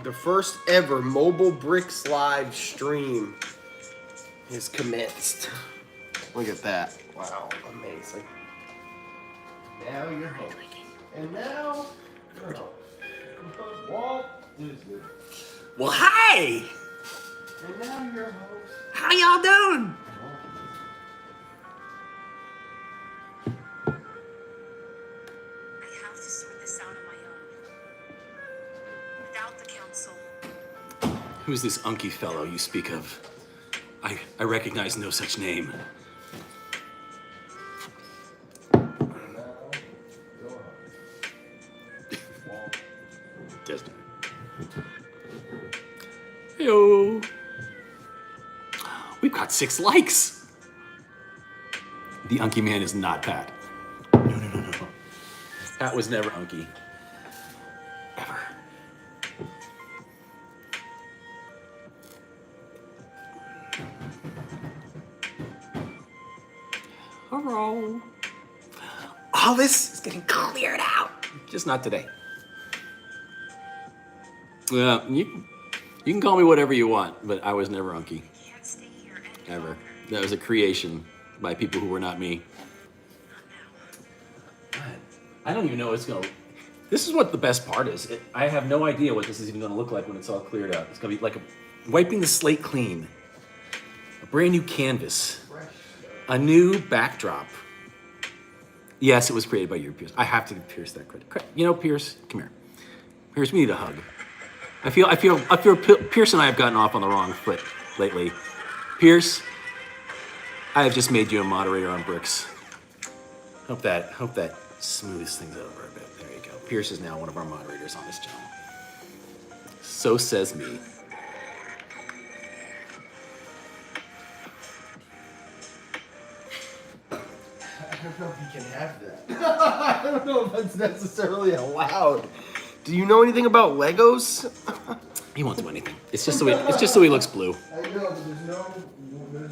The first ever mobile bricks live stream is commenced. Look at that. Wow, amazing. Now you're home. And now you're home. Walt Disney. Well, hi! And now you're home. How y'all doing? I have to sort this out on my own. Without the council. Who's this unky fellow you speak of? I recognize no such name. Disney. Yo. We've got 6 likes. The unky man is not Pat. No. Pat was never unky. Ever. Hello. All this is getting cleared out. Just not today. Yeah, you can call me whatever you want, but I was never unky. Can't stay here any Ever. longer. That was a creation by people who were not me. Not now. I don't even know what's gonna. This is what the best part is. I have no idea what this is even gonna look like when it's all cleared out. It's gonna be like wiping the slate clean. A brand new canvas. A new backdrop. Yes, it was created by you, Pierce. I have to give Pierce that credit. You know, Pierce, come here. Pierce, we need a hug. I feel Pierce and I have gotten off on the wrong foot lately. Pierce, I have just made you a moderator on Bricks. Hope that smooths things over a bit. There you go. Pierce is now one of our moderators on this channel. So says me. I don't know if you can have that. I don't know if that's necessarily allowed. Do you know anything about Legos? He won't do anything. It's just so he looks blue. I know, but there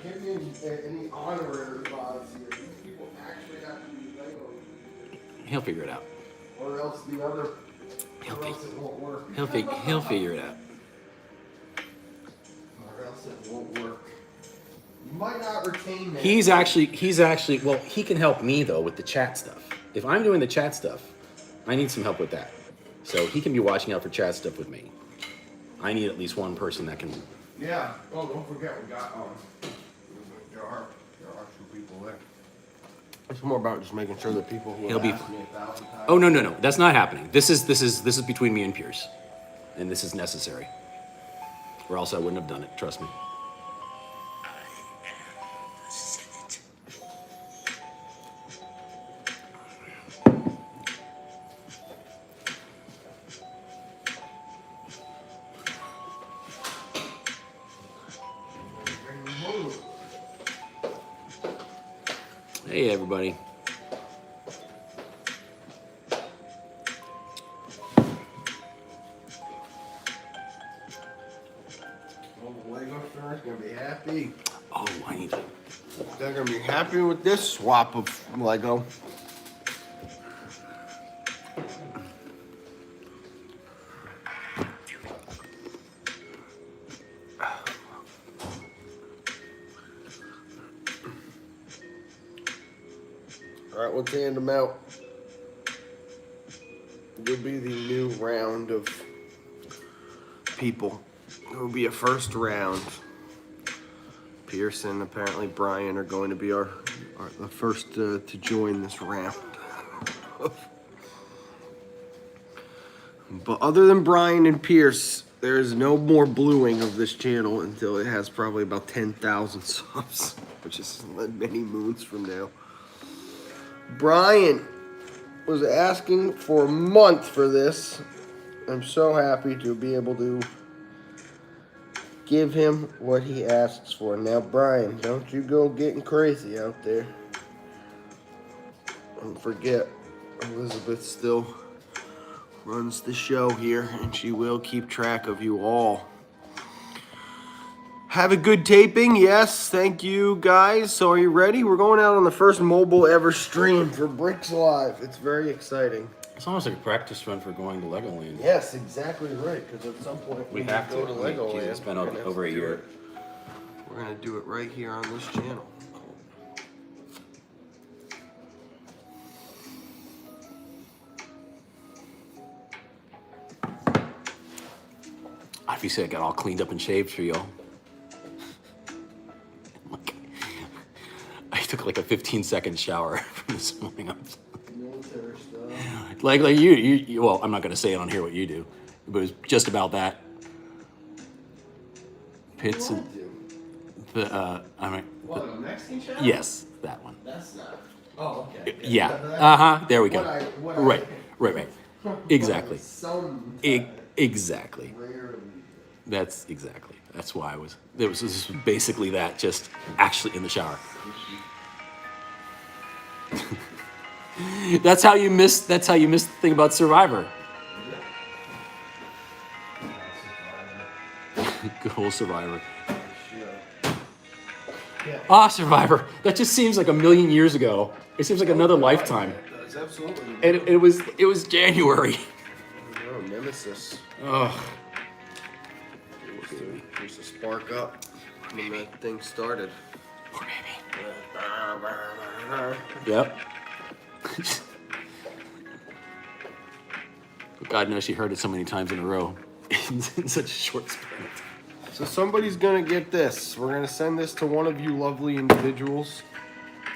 can't be any honorary spots here. These people actually have to be Legos. He'll figure it out. Or else the other, He'll or else it won't work. He'll figure it out. Or else it won't work. You might not retain that. He's actually well, he can help me though with the chat stuff. If I'm doing the chat stuff, I need some help with that. So he can be watching out for chat stuff with me. I need at least one person that can. Yeah. Oh, don't forget we got there are 2 people there. It's more about just making sure that people who He'll have be- asked me 1,000 times. Oh no, that's not happening. This is between me and Pierce, and this is necessary. Or else I wouldn't have done it. Trust me. Hey everybody. Oh, the Lego store is gonna be happy. Oh, I need to. They're gonna be happy with this swap of Lego. All right, let's hand them out. It'll be the new round of people. It will be a first round. Pearson, apparently Brian are going to be our the first to join this round. But other than Brian and Pierce, there is no more bluing of this channel until it has probably about 10,000 subs, which is many moons from now. Brian was asking for a month for this. I'm so happy to be able to give him what he asks for. Now, Brian, don't you go getting crazy out there. Don't forget, Elizabeth still runs the show here, and she will keep track of you all. Have a good taping. Yes, thank you, guys. So are you ready? We're going out on the first mobile ever stream for Bricks Live. It's very exciting. It's almost like a practice run for going to Legoland. Yes, exactly right. Because at some point We when have go to. to I mean, Legoland. geez, it's been we're gonna over a have to do year. it. We're gonna do it right here on this channel. Obviously, I got all cleaned up and shaved for y'all. I took like a 15-second shower from this morning. Military stuff. Like you. Well, I'm not gonna say it on here what you do, but it was just about that. Pits and the I mean. What, a Mexican chef? Yes, that one. That's not. Oh, okay. Yeah. There we go. Right. Exactly. Exactly. Rarely. That's exactly. That's why I was. This was basically that, just actually in the shower. That's how you miss. That's how you miss the thing about Survivor. Good old Survivor. Ah, Survivor. That just seems like a million years ago. It seems like another lifetime. It does, absolutely. And it was January. Oh, Nemesis. Oh. Used to spark up when that thing started. Poor baby. Yep. God knows she heard it so many times in a row in such a short span. So somebody's gonna get this. We're gonna send this to one of you lovely individuals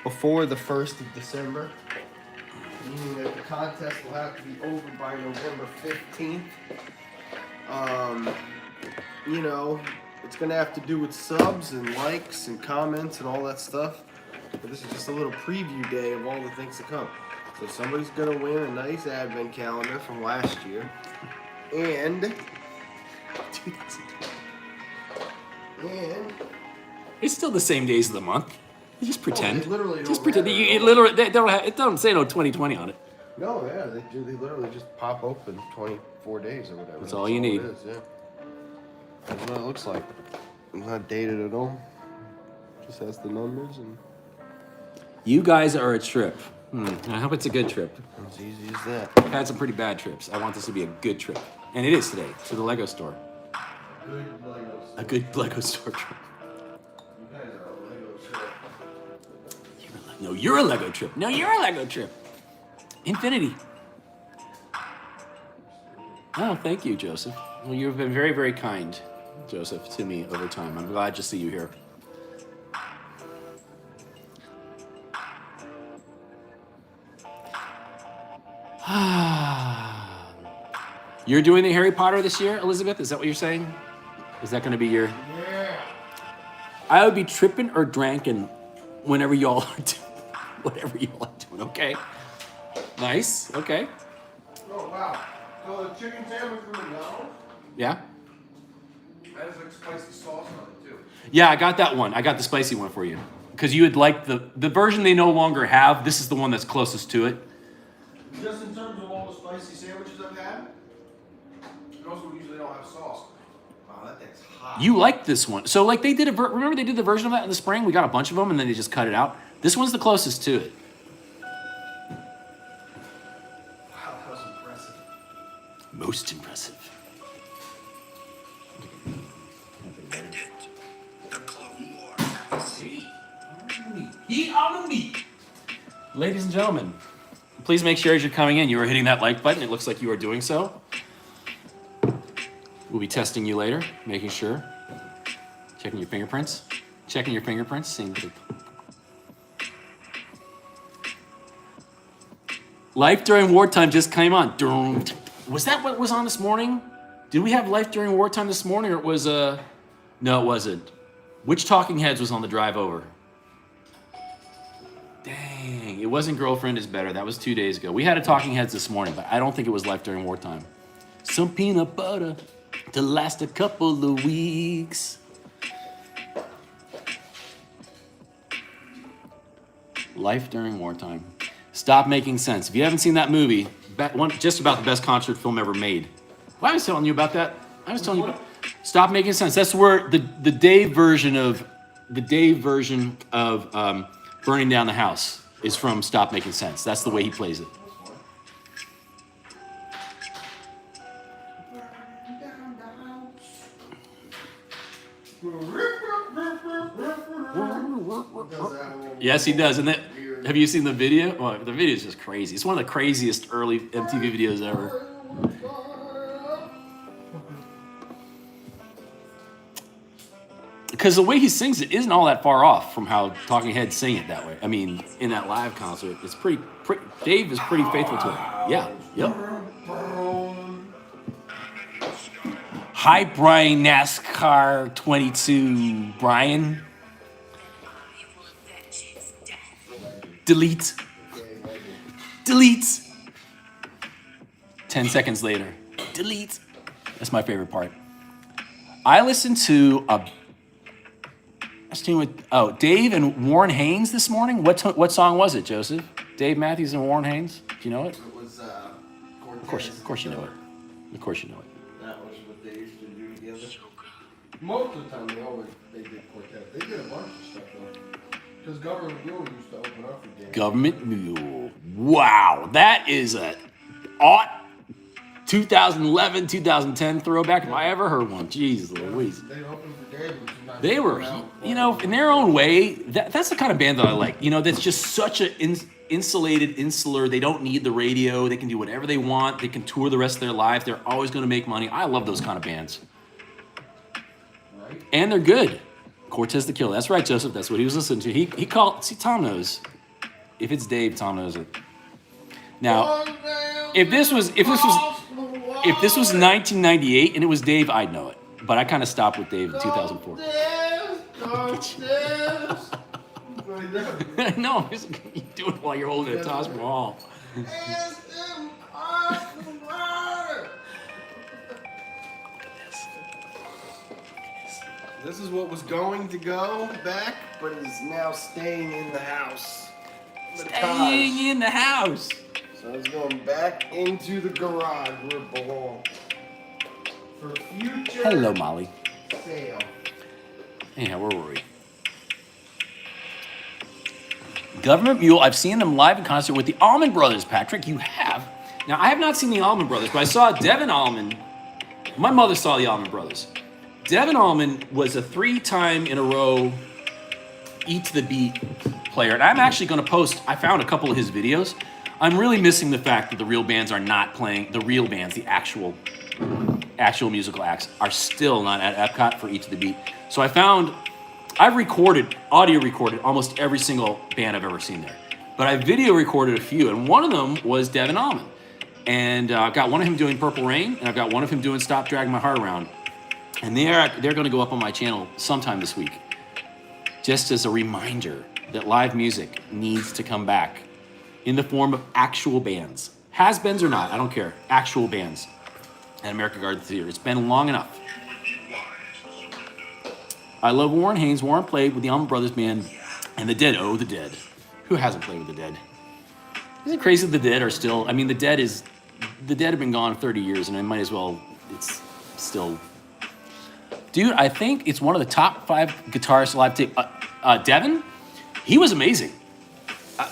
before the 1st of December. Meaning that the contest will have to be over by November 15th. You know, it's gonna have to do with subs and likes and comments and all that stuff. But this is just a little preview day of all the things to come. So somebody's gonna win a nice advent calendar from last year. And It's still the same days of the month. You just pretend. they literally just don't pretend. matter. It literally they don't have, it doesn't say no 2020 on it. no, yeah, they do. They literally just pop open 24 days or whatever. That's all you need. It is, yeah. That's what it looks like. It's not dated at all. Just has the numbers and You guys are a trip. I hope it's a good trip. as easy as that. I've had some pretty bad trips. I want this to be a good trip, and it is today to the Lego store. Good Legos. A good Lego store trip. You guys are a Lego trip. No, you're a Lego trip. No, you're a Lego trip. Infinity. Oh, thank you, Joseph. Well, you've been very, very kind, Joseph, to me over time. I'm glad to see you here. You're doing the Harry Potter this year, Elizabeth? Is that what you're saying? Is that going to be your... Yeah. I would be tripping or dranking whenever y'all are doing whatever y'all are doing, okay? Nice, okay. Oh, wow. So the chicken sandwich from McDonald's Yeah? has like spicy sauce on it, too. Yeah, I got that one. I got the spicy one for you. Because you would like the version they no longer have. This is the one that's closest to it. Just in terms of all the spicy sandwiches I've had, and also usually don't have sauce. Wow, that thing's hot. You like this one. So like they did remember they did the version of that in the spring? We got a bunch of them and then they just cut it out. This one's the closest to it. Wow, that was impressive. Most impressive. The Clone Wars. Heat on the meat. Ladies and gentlemen, please make sure as you're coming in, you are hitting that like button. It looks like you are doing so. We'll be testing you later, making sure. Checking your fingerprints. Checking your fingerprints, seeing if Life During Wartime just came on. Was that what was on this morning? Did we have Life During Wartime this morning, or it was no, it wasn't. Which Talking Heads was on the drive over? Dang, it wasn't Girlfriend is Better. That was 2 days ago. We had a Talking Heads this morning, but I don't think it was Life During Wartime. Some peanut butter to last a couple of weeks. Life During Wartime. Stop Making Sense. If you haven't seen that movie, just about the best concert film ever made. Well, I was telling you about that. I was telling you about Stop Making Sense. That's where the Dave version of Burning Down the House is from Stop Making Sense. That's the way he plays it. Yes, he does. And that, have you seen the video? Well, the video is just crazy. It's one of the craziest early MTV videos ever. Because the way he sings it isn't all that far off from how Talking Heads sing it that way. I mean, in that live concert, it's pretty Dave is pretty faithful to it. Yeah, yep. Hi, Brian, NASCAR 22, Brian. Delete. Delete. 10 seconds later. Delete. That's my favorite part. I listened to Dave and Warren Haynes this morning. What song was it, Joseph? Dave Matthews and Warren Haynes? Do you know it? It was Of course you know it. Of course you know it. That was what they used to do together. Most of the time they did quartet. They did a bunch of stuff though. Because Government Mule used to open up for Dave. Government Mule. Wow, that is a 2011, 2010 throwback if I ever heard one. Jeez Louise. They opened for Dave. They were, in their own way, that's the kind of band that I like. That's just such an insulated, insular. They don't need the radio. They can do whatever they want. They can tour the rest of their life. They're always going to make money. I love those kind of bands. Right. And they're good. Cortez the Killer. That's right, Joseph. That's what he was listening to. He called. See, Tom knows. If it's Dave, Tom knows it. Now, if this was 1998 and it was Dave, I'd know it. But I kind of stopped with Dave in 2004. No, you do it while you're holding a Taj Mahal. This is what was going to go back, but is now staying in the house. Staying in the house. So it's going back into the garage where it belongs. For future Hello, Molly. sale. Anyhow, where were we? Government Mule, I've seen them live in concert with the Allman Brothers, Patrick. You have? Now, I have not seen the Allman Brothers, but I saw Devin Allman. My mother saw the Allman Brothers. Devin Allman was a 3-time in a row Eat to the Beat player. And I'm actually going to post, I found a couple of his videos. I'm really missing the fact that the real bands are not playing, the real bands, the actual musical acts are still not at Epcot for Eat to the Beat. So I've audio recorded almost every single band I've ever seen there. But I video recorded a few, and one of them was Devin Allman. And I've got one of him doing Purple Rain, and I've got one of him doing Stop Dragging My Heart Around. And they're going to go up on my channel sometime this week. Just as a reminder that live music needs to come back in the form of actual bands. Has-beens or not, I don't care. Actual bands at American Garden Theater. It's been long enough. I love Warren Haynes. Warren played with the Allman Brothers Band and the Dead. Oh, the Dead. Who hasn't played with the Dead? Isn't it crazy that the Dead are still... I mean, the Dead have been gone 30 years, and it might as well... It's still... Dude, I think it's one of the top 5 guitarists alive today. Devin, he was amazing.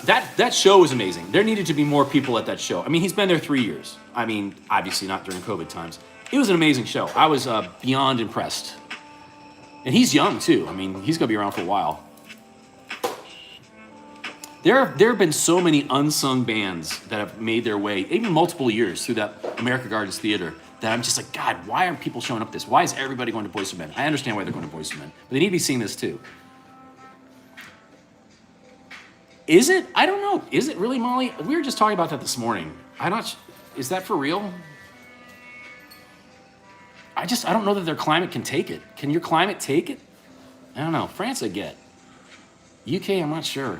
That show was amazing. There needed to be more people at that show. I mean, he's been there 3 years. I mean, obviously not during COVID times. It was an amazing show. I was beyond impressed. And he's young, too. I mean, he's going to be around for a while. There have been so many unsung bands that have made their way, even multiple years, through that American Gardens Theater, that I'm just like, God, why aren't people showing up this? Why is everybody going to Boyz II Men? I understand why they're going to Boyz II Men, but they need to be seeing this, too. Is it? I don't know. Is it really, Molly? We were just talking about that this morning. Is that for real? I don't know that their climate can take it. Can your climate take it? I don't know. France, I get. UK, I'm not sure.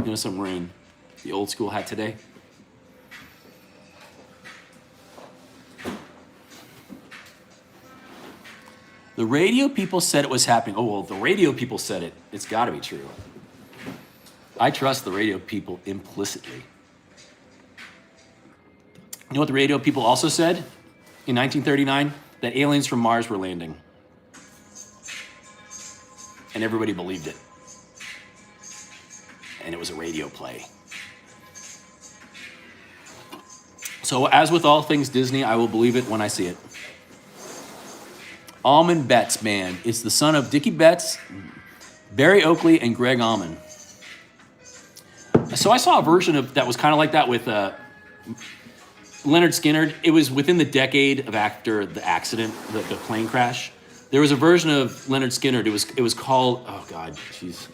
You know, some rain. The old school hat today. The radio people said it was happening. Oh, well, the radio people said it. It's got to be true. I trust the radio people implicitly. You know what the radio people also said in 1939? That aliens from Mars were landing. And everybody believed it. And it was a radio play. So as with all things Disney, I will believe it when I see it. Almond Betts Band. It's the son of Dickie Betts, Barry Oakley, and Greg Allman. So I saw a version of that was kind of like that with Leonard Skinner. It was within the decade of after the accident, the plane crash. There was a version of Leonard Skinner. It was called, oh God, jeez.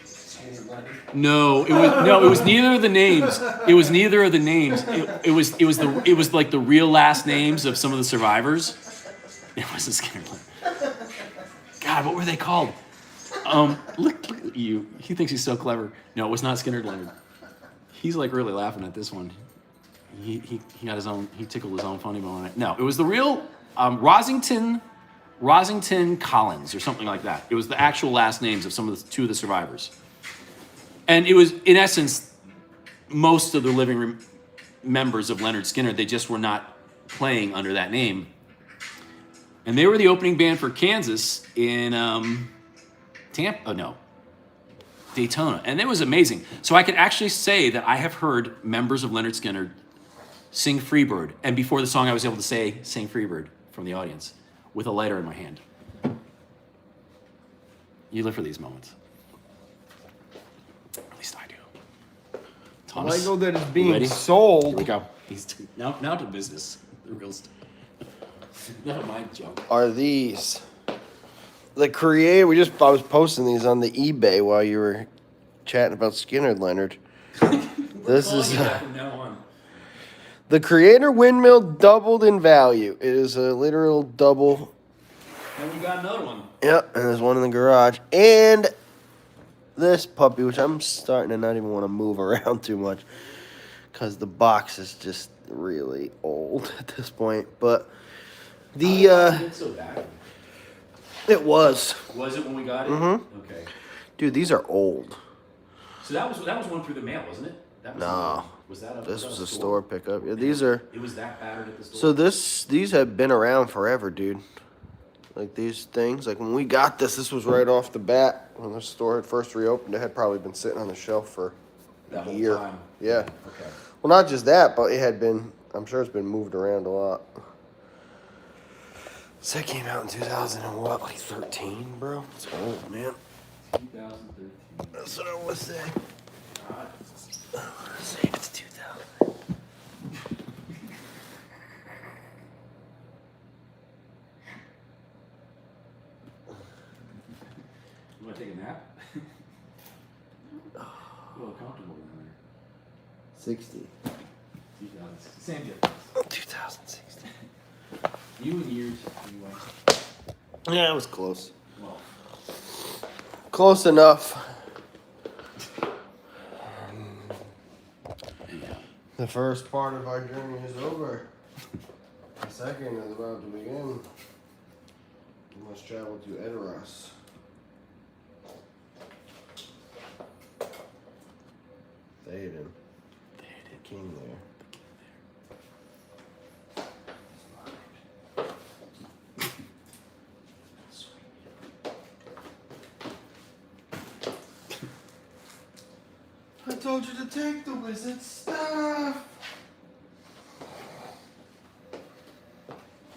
No, it was neither of the names. It was neither of the names. It was like the real last names of some of the survivors. It wasn't Skinner. God, what were they called? Look at you. He thinks he's so clever. No, it was not Skinner Leonard. He's like really laughing at this one. He got his own. He tickled his own funny bone. No, it was the real Rosington Collins or something like that. It was the actual last names of two of the survivors. And it was, in essence, most of the living members of Leonard Skinner. They just were not playing under that name. And they were the opening band for Kansas in Daytona. And it was amazing. So I could actually say that I have heard members of Leonard Skinner sing Freebird. And before the song, I was able to sing Freebird from the audience with a lighter in my hand. You live for these moments. At least I do. Thomas, Lego that is being ready? sold. Here we go. Now to business. The real stuff. Not my junk. Are these the creator? I was posting these on the eBay while you were chatting about Skinner Leonard. This is From now on. the creator windmill doubled in value. It is a literal double. And we got another one. Yep, and there's one in the garage. And this puppy, which I'm starting to not even want to move around too much because the box is just really old at this point. But It's so bad. it was. Was it when we got it? Mm-hmm. Okay. Dude, these are old. So that was one through the mail, wasn't it? That was No. This was a store pickup. Yeah, these are. It was that battered at the store. So these have been around forever, dude. Like these things, like when we got this was right off the bat when the store had first reopened. It had probably been sitting on the shelf for that a whole year. time. Yeah. Okay. Well, not just that, but it had been. I'm sure it's been moved around a lot. So that came out in 2000 and what, like 13, bro? It's old, man. 2013. That's what I was saying. God. Say it's 2000. You want to take a nap? A little comfortable down there. 60. 2000. Same difference. 2016. You and years. Anyway. Yeah, it was close. Well, Close enough. yeah. The first part of our journey is over. The second is about to begin. We must travel to Edoras. Theoden. King there. I told you to take the wizard stuff.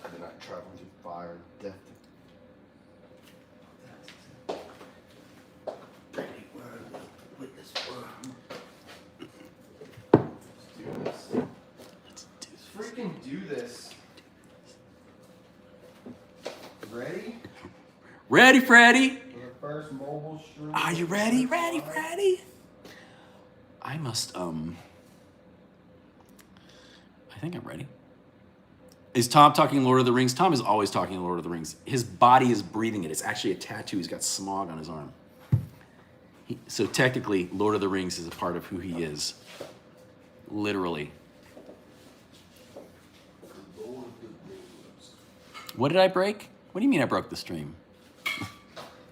I did not travel through fire and death. Ready word, witness word. Let's do this. Let's freaking do this. Ready? Ready, Freddy? For the first mobile stream. Are you ready? Ready, Freddy? I must, I think I'm ready. Is Tom talking Lord of the Rings? Tom is always talking Lord of the Rings. His body is breathing it. It's actually a tattoo. He's got smog on his arm. So technically, Lord of the Rings is a part of who he is. Literally. What did I break? What do you mean I broke the stream?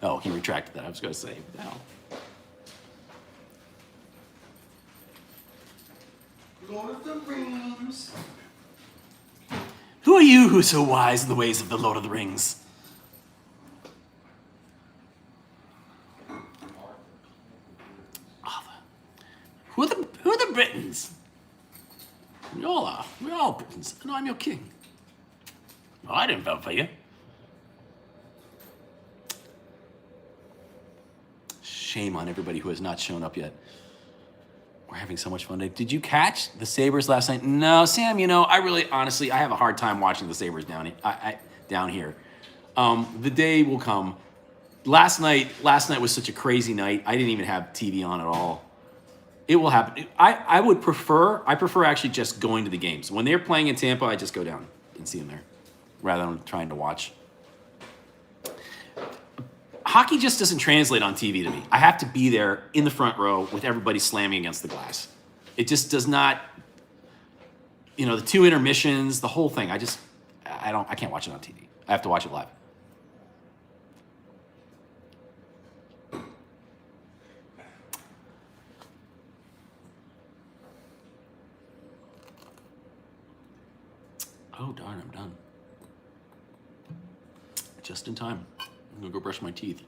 Oh, he retracted that. I was going to say, what the hell? Lord of the Rings. Who are you who's so wise in the ways of the Lord of the Rings? Arthur. Who are the Britons? We all are. We're all Britons, and I'm your king. Well, I didn't vote for you. Shame on everybody who has not shown up yet. We're having so much fun today. Did you catch the Sabres last night? No, Sam, you know, I really, honestly, I have a hard time watching the Sabres down here. The day will come. Last night was such a crazy night. I didn't even have TV on at all. It will happen. I prefer actually just going to the games. When they're playing in Tampa, I just go down and see them there rather than trying to watch. Hockey just doesn't translate on TV to me. I have to be there in the front row with everybody slamming against the glass. It just does not, you know, the two intermissions, the whole thing. I can't watch it on TV. I have to watch it live. Oh, darn, I'm done. Just in time. I'm gonna go brush my teeth.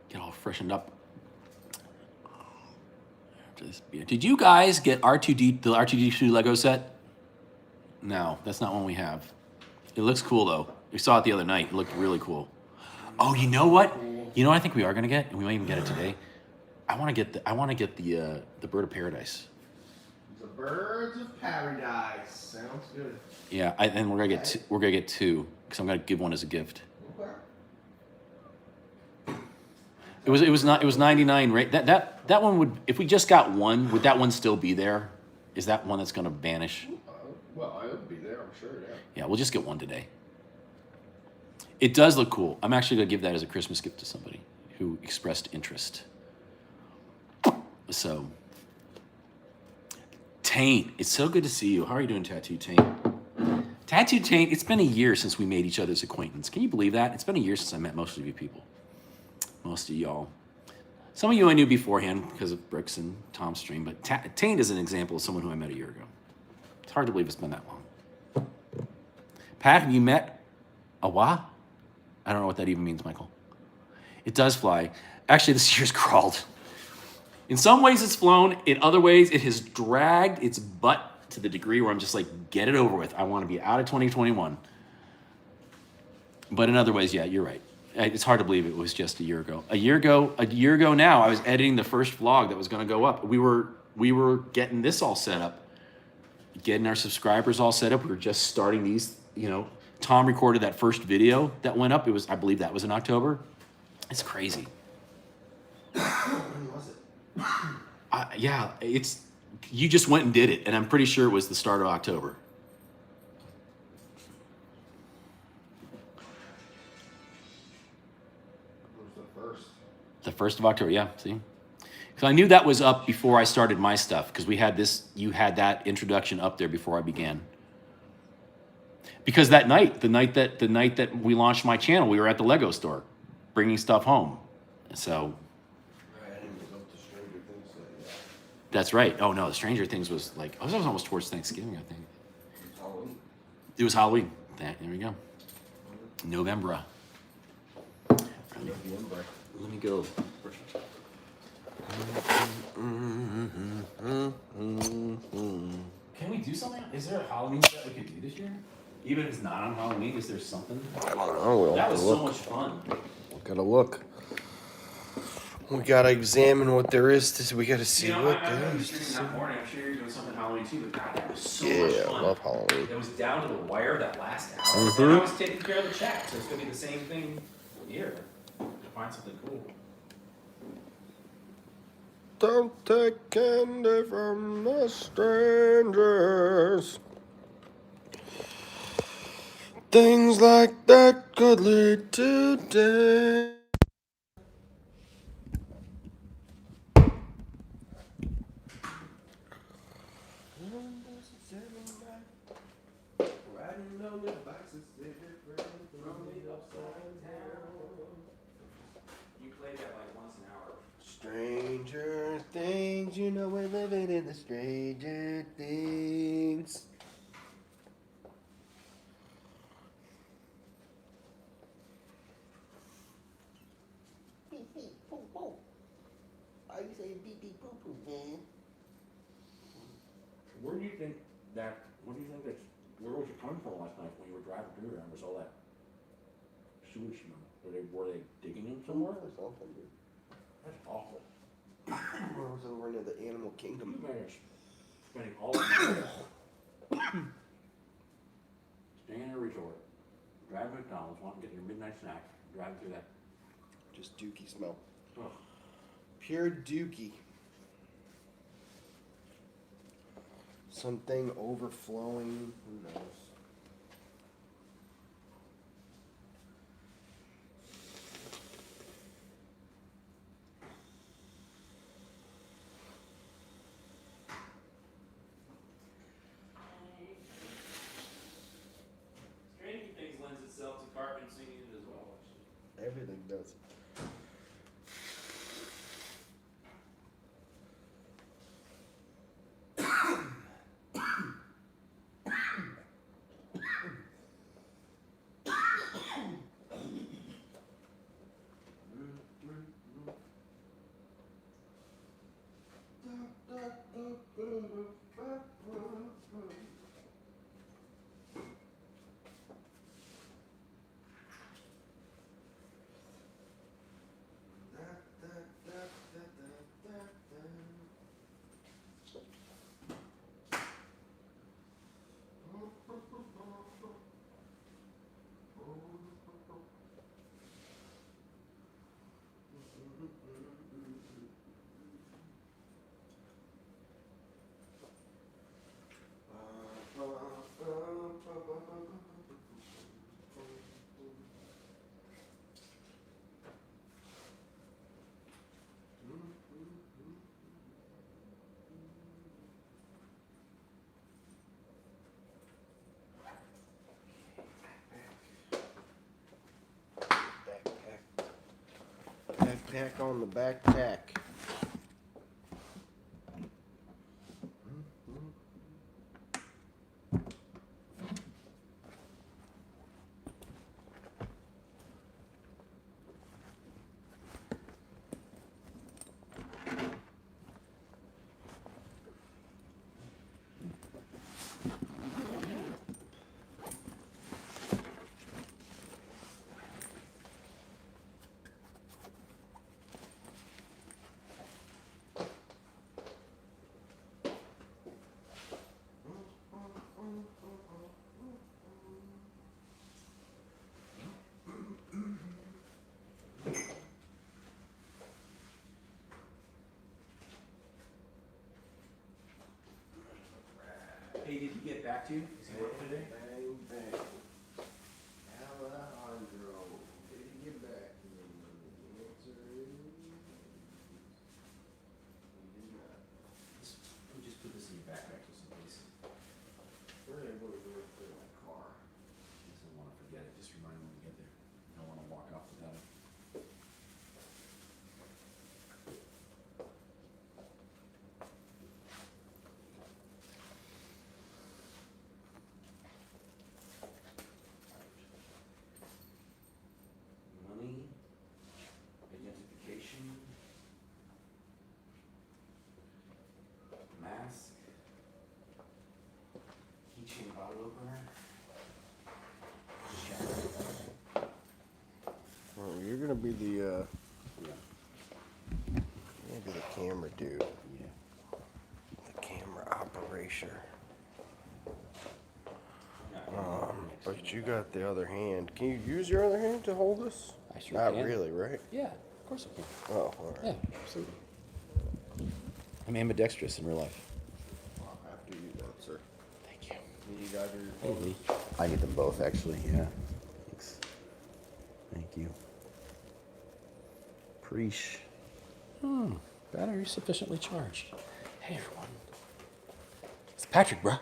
Get all freshened up. After this beer. Did you guys get the R2D2 Lego set? No, that's not one we have. It looks cool though. We saw it the other night. It looked really cool. Oh, you know what? You know what I think we are gonna get, and we might even get it today. I want to get the Bird of Paradise. The Birds of Paradise. Sounds good. Yeah, and we're gonna get two because I'm gonna give one as a gift. Okay. It was 99, right? That one would, if we just got one, would that one still be there? Is that one that's gonna vanish? Well, I would be there, I'm sure, yeah. Yeah, we'll just get one today. It does look cool. I'm actually gonna give that as a Christmas gift to somebody who expressed interest. So, Taint, it's so good to see you. How are you doing, Tattoo Taint? Tattoo Taint, it's been a year since we made each other's acquaintance. Can you believe that? It's been a year since I met most of you people. Most of y'all. Some of you I knew beforehand because of Brooks and Tom's stream, but Taint is an example of someone who I met a year ago. It's hard to believe it's been that long. Pat, have you met a what? I don't know what that even means, Michael. It does fly. Actually, this year's crawled. In some ways it's flown. In other ways it has dragged its butt to the degree where I'm just like, get it over with. I want to be out of 2021. But in other ways, yeah, you're right. It's hard to believe it was just a year ago. A year ago now, I was editing the first vlog that was going to go up. We were getting this all set up, getting our subscribers all set up. We were just starting these, you know. Tom recorded that first video that went up. I believe that was in October. It's crazy. When was it? Yeah, you just went and did it, and I'm pretty sure it was the start of October. The 1st of October, yeah, see? Because I knew that was up before I started my stuff, because you had that introduction up there before I began. Because that night, the night that we launched my channel, we were at the Lego store, bringing stuff home. So, I didn't go to Stranger Things yet. that's right. Oh no, the Stranger Things was like, I was almost towards Thanksgiving, I think. It's Halloween. It was Halloween. There we go. November. Let me go. Can we do something? Is there a Halloween set we could do this year? Even if it's not on Halloween, is there something? I don't know. We'll That have was to so look. much fun. We gotta look. We gotta examine what there is to see. We gotta see what I there was is to see. streaming that morning. I'm sure you're doing something Halloween too, but God, that was so much Yeah, fun. I love Halloween. It was down to the wire that last hour. And I was taking care of the chat, so it's gonna be the same thing here. Find something cool. Don't take candy from the strangers. Things like that could lead to death. You play that like once an hour. Stranger things, you know we're living in the stranger things. Beep beep poo poo. Why you say beep beep poo poo, man? Where do you think that? What do you think that? Where was it coming from last night when you were driving through there? And was all that sewage smell? Were they digging in somewhere? Or something, dude. That's awful. Or was it over into the animal kingdom? You guys spending all the time staying in a resort, driving to McDonald's, wanting to get your midnight snack, driving through that. Just dookie smell. Oh. Pure dookie. Something overflowing. Who knows? Stranger Things lends itself to Cartman singing it as well, actually. Everything does. Backpack on the backpack. Hey, did he get back to you? Is he working today? Bang, bang. Alejandro, did he get back to me? The answer is he did not. Let me just put this in your backpack just in case. We're able to do it through my car. I don't want to forget it. Just remind me when we get there. I don't want to walk off without it. Money, identification, mask, keychain bottle opener. Well, you're gonna be the you're gonna be the camera dude. Yeah. The camera operator. Yeah. But you got the other hand. Can you use your other hand to hold this? I sure Not can. really, right? Yeah, of course I can. Oh, all right. Yeah, absolutely. I'm ambidextrous in real life. Well, after you then, sir. Thank you. You got your Hey, Lee. I need them both, actually. Yeah. Thanks. Thank you. Preach. Battery sufficiently charged. Hey, everyone. It's Patrick, bruh.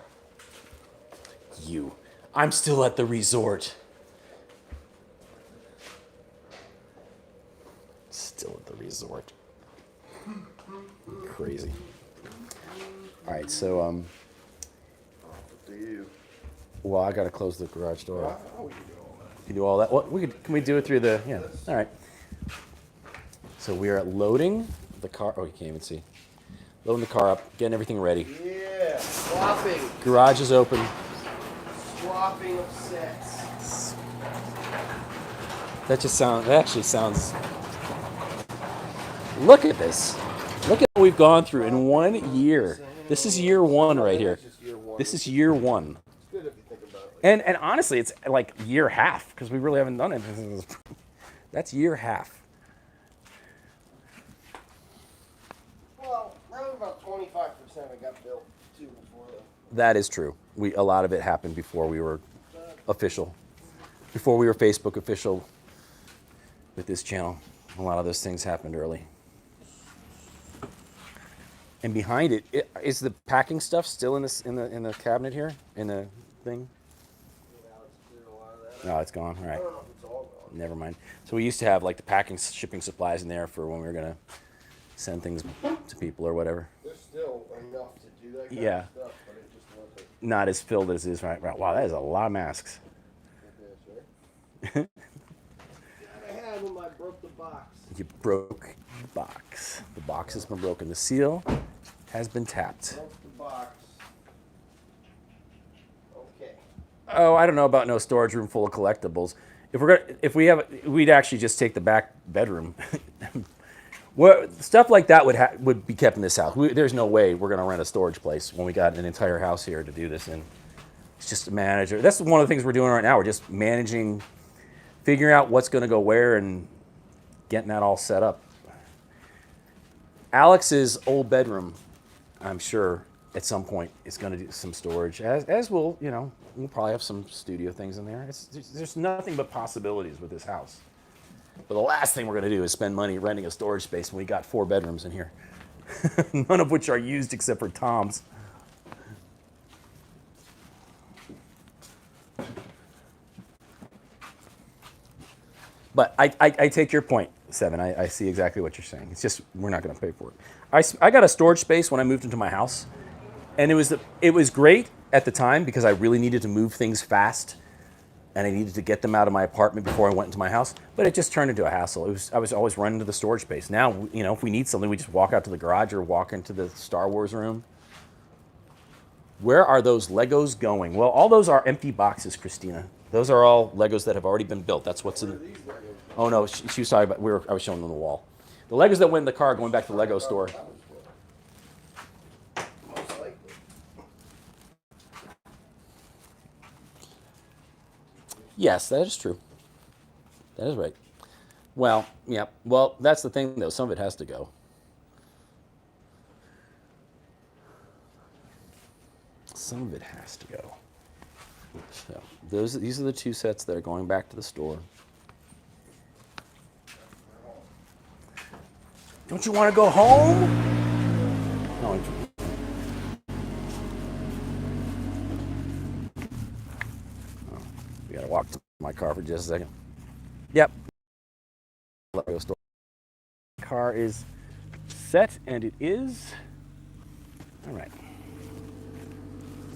You. I'm still at the resort. Still at the resort. Crazy. All right, so Up to you. well, I gotta close the garage door. Oh, you do all that. You can do all that. What can we do it through the? Yeah. All right. So we are loading the car. Oh, you can't even see. Loading the car up, getting everything ready. Yeah. Swapping. Garage is open. Swapping of sets. That actually sounds. Look at this. Look at what we've gone through in 1 year. This is year one right here. This is year one. It's good if you think about it. And honestly, it's like year half because we really haven't done it. That's year half. Well, probably about 25% I got built too before that. That is true. A lot of it happened before we were official, before we were Facebook official with this channel. A lot of those things happened early. And behind it, is the packing stuff still in the cabinet here in the thing? No, it's gone. All right. I don't know if it's all gone. Never mind. So we used to have like the packing, shipping supplies in there for when we were gonna send things to people or whatever. There's still enough to do that kind Yeah. of stuff, but it just wasn't. Not as filled as it is right. Wow, that is a lot of masks. Gotta have them. I broke the box. You broke the box. The box has been broken. The seal has been tapped. Broke the box. Okay. Oh, I don't know about no storage room full of collectibles. We'd actually just take the back bedroom. Stuff like that would be kept in this house. There's no way we're gonna rent a storage place when we got an entire house here to do this in. It's just a manager. That's one of the things we're doing right now. We're just managing, figuring out what's gonna go where and getting that all set up. Alex's old bedroom, I'm sure at some point is going to do some storage, as will, we'll probably have some studio things in there. There's nothing but possibilities with this house. But the last thing we're going to do is spend money renting a storage space when we got 4 bedrooms in here, none of which are used except for Tom's. But I take your point, Seven. I see exactly what you're saying. It's just we're not going to pay for it. I got a storage space when I moved into my house, and it was great at the time because I really needed to move things fast, and I needed to get them out of my apartment before I went into my house. But it just turned into a hassle. I was always running to the storage space. Now, if we need something, we just walk out to the garage or walk into the Star Wars room. Where are those Legos going? Well, all those are empty boxes, Christina. Those are all Legos that have already been built. That's what's in. Oh no, she was talking about. I was showing them the wall. The Legos that went in the car going back to the Lego store. Most likely. Yes, that is true. That is right. Well, yeah. Well, that's the thing though. Some of it has to go. Some of it has to go. So these are the 2 sets that are going back to the store. Don't you want to go home? No. We gotta walk to my car for just a second. Yep. Lego store. Car is set, and it is. All right.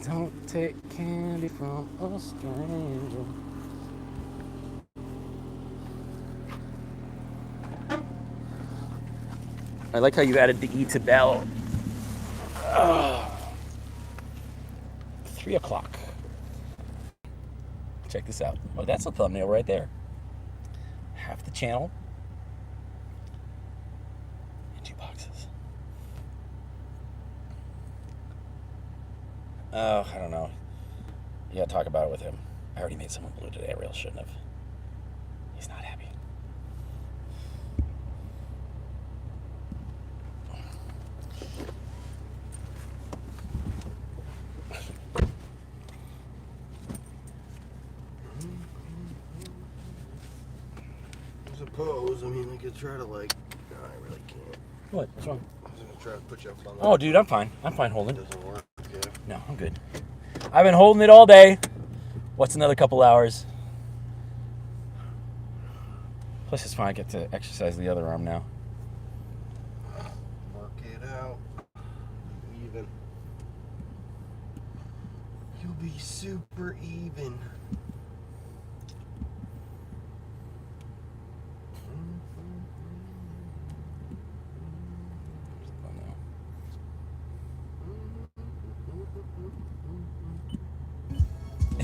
Don't take candy from a stranger. I like how you added the E to Bell. 3 o'clock. Check this out. Oh, that's a thumbnail right there. Half the channel in 2 boxes. Oh, I don't know. You gotta talk about it with him. I already made someone blue today. I really shouldn't have. He's not happy. I suppose. I mean, I could try to no, I really can't. What? What's wrong? I was gonna try to put you up on that. Oh, dude, I'm fine. I'm fine holding. It doesn't work. Okay. No, I'm good. I've been holding it all day. What's another couple hours? Plus, it's fine. I get to exercise the other arm now. Work it out. Even. You'll be super even.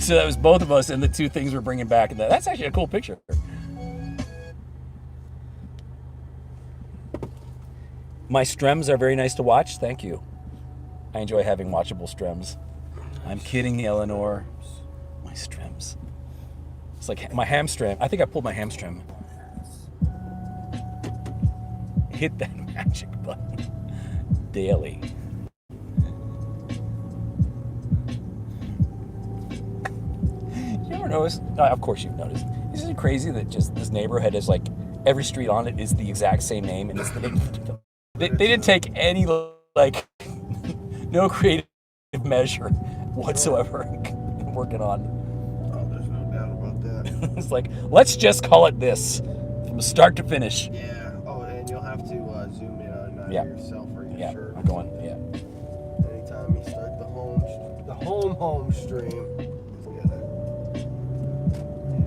So that was both of us and the two things we're bringing back. And that's actually a cool picture. My strems are very nice to watch. Thank you. I enjoy having watchable strems. I'm kidding, Eleanor. My strems. It's like my hamstring. I think I pulled my hamstring. Hit that magic button daily. You ever noticed? Of course you've noticed. Isn't it crazy that just this neighborhood is like every street on it is the exact same name, and it's the name. They didn't take any like no creative measure whatsoever in working on. Oh, there's no doubt about that. It's like, let's just call it this from start to finish. Yeah. Oh, and you'll have to zoom in on yourself or your shirt. I'm going. Yeah. Anytime you start the home stream. You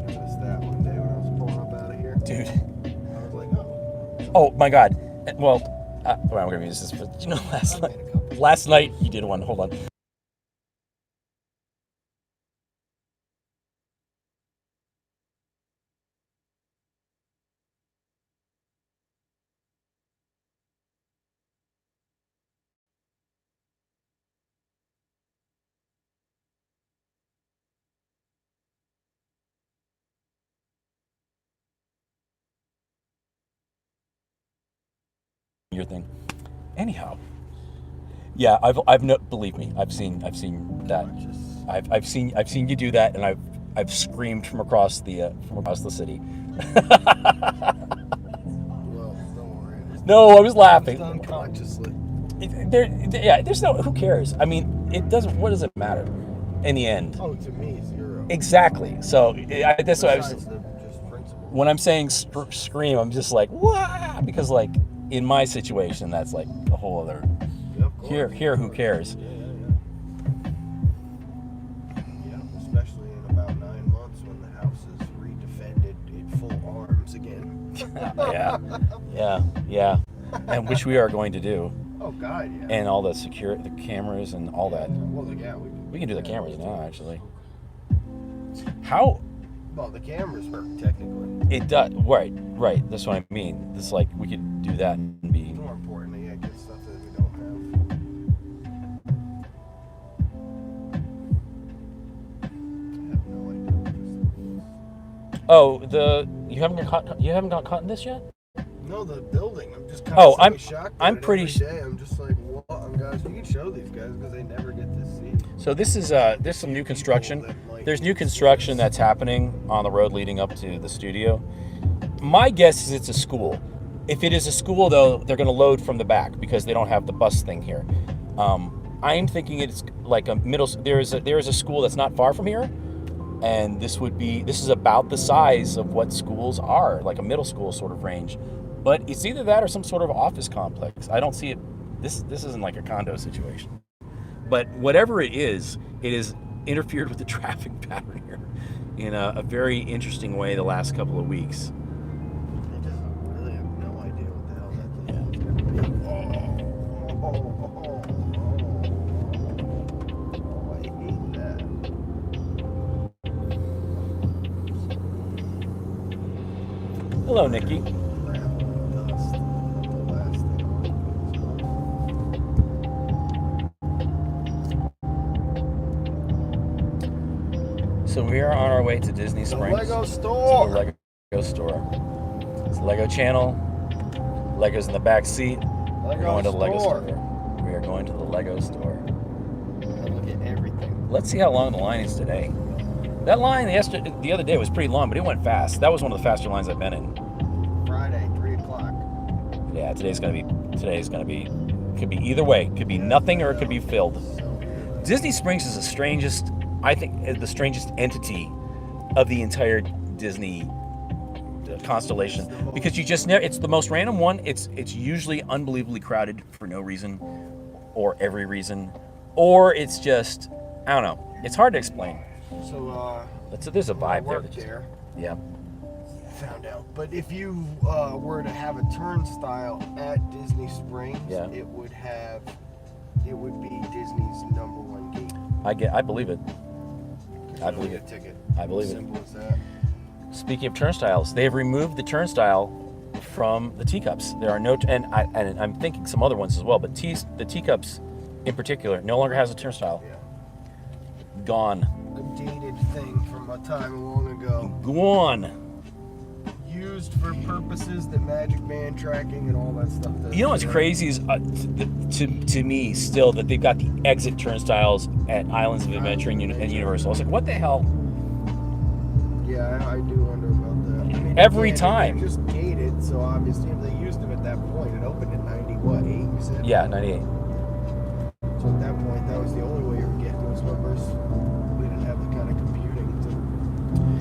noticed that one day when I was pulling up out of here, Dude. I was like, oh. Oh my God. Well, I'm gonna use this. But you know, last night you did one. Hold on. Your thing. Anyhow, yeah, believe me, I've seen that. I've seen you do that, and I've screamed from across the city. Well, don't worry. No, I was laughing. Unconsciously. There's no. Who cares? I mean, it doesn't. What does it matter? In the end. Oh, to me, zero. Exactly. So that's what I was. Just principle. When I'm saying scream, I'm just like, wah, because like in my situation, that's like a whole other. Yeah, of course. Here, who cares? Yeah, especially in about 9 months when the house is redefended in full arms again. yeah, and which we are going to do. Oh God, yeah. And all the cameras and all that. Well, yeah, We can do the cameras now, actually. How? Well, the cameras work technically. It does. Right. That's what I mean. It's like we could do that and be. More importantly, I get stuff that we don't have. I have no idea what this is. Oh, you haven't got caught in this yet? No, the building. I'm just Oh, constantly shocked. I'm at it pretty. Every day. I'm just like, what? Guys, you can show these guys because they never get to see. So this is there's some new construction. There's new construction that's happening on the road leading up to the studio. My guess is it's a school. If it is a school, though, they're going to load from the back because they don't have the bus thing here. I'm thinking it's like a middle. There is a school that's not far from here, and this is about the size of what schools are, like a middle school sort of range. But it's either that or some sort of office complex. I don't see it. This isn't like a condo situation. But whatever it is interfered with the traffic pattern here in a very interesting way the last couple of weeks. I just really have no idea what the hell that thing is going to be. I hate that. Hello, Nikki. So we are on our way to Disney Springs. Lego store. To the Lego store. It's Lego channel. Legos in the back seat. We're going to the Lego store. We are going to the Lego store. Look at everything. Let's see how long the line is today. That line the other day was pretty long, but it went fast. That was one of the faster lines I've been in. Friday, 3 o'clock. Yeah, today's gonna be. Could be either way. Could be nothing or it could be filled. Disney Springs is the strangest entity of the entire Disney constellation because you just it's the most random one. It's usually unbelievably crowded for no reason or every reason, or it's just I don't know. It's hard to explain. So there's a vibe there. Yeah. Found out. But if you were to have a turnstile at Disney Springs, it would be Disney's #1 gate. I believe it. I believe Get a it. ticket. I believe it. Simple as that. Speaking of turnstiles, they have removed the turnstile from the teacups. There are no, and I'm thinking some other ones as well, but the teacups in particular no longer has a turnstile. Yeah. Gone. A dated thing from a time long ago. Gone. Used for purposes that Magic Band tracking and all that stuff does. You know what's crazy is to me still that they've got the exit turnstiles at Islands of Adventure and Universal. I was like, what the hell? Yeah, I do wonder about that. I mean, Every again, time. they're just gated, so obviously if they used them at that point, it opened in 90, what, 8, you said? Yeah, 98. So at that point, that was the only way you were getting those numbers. We didn't have the kind of computing to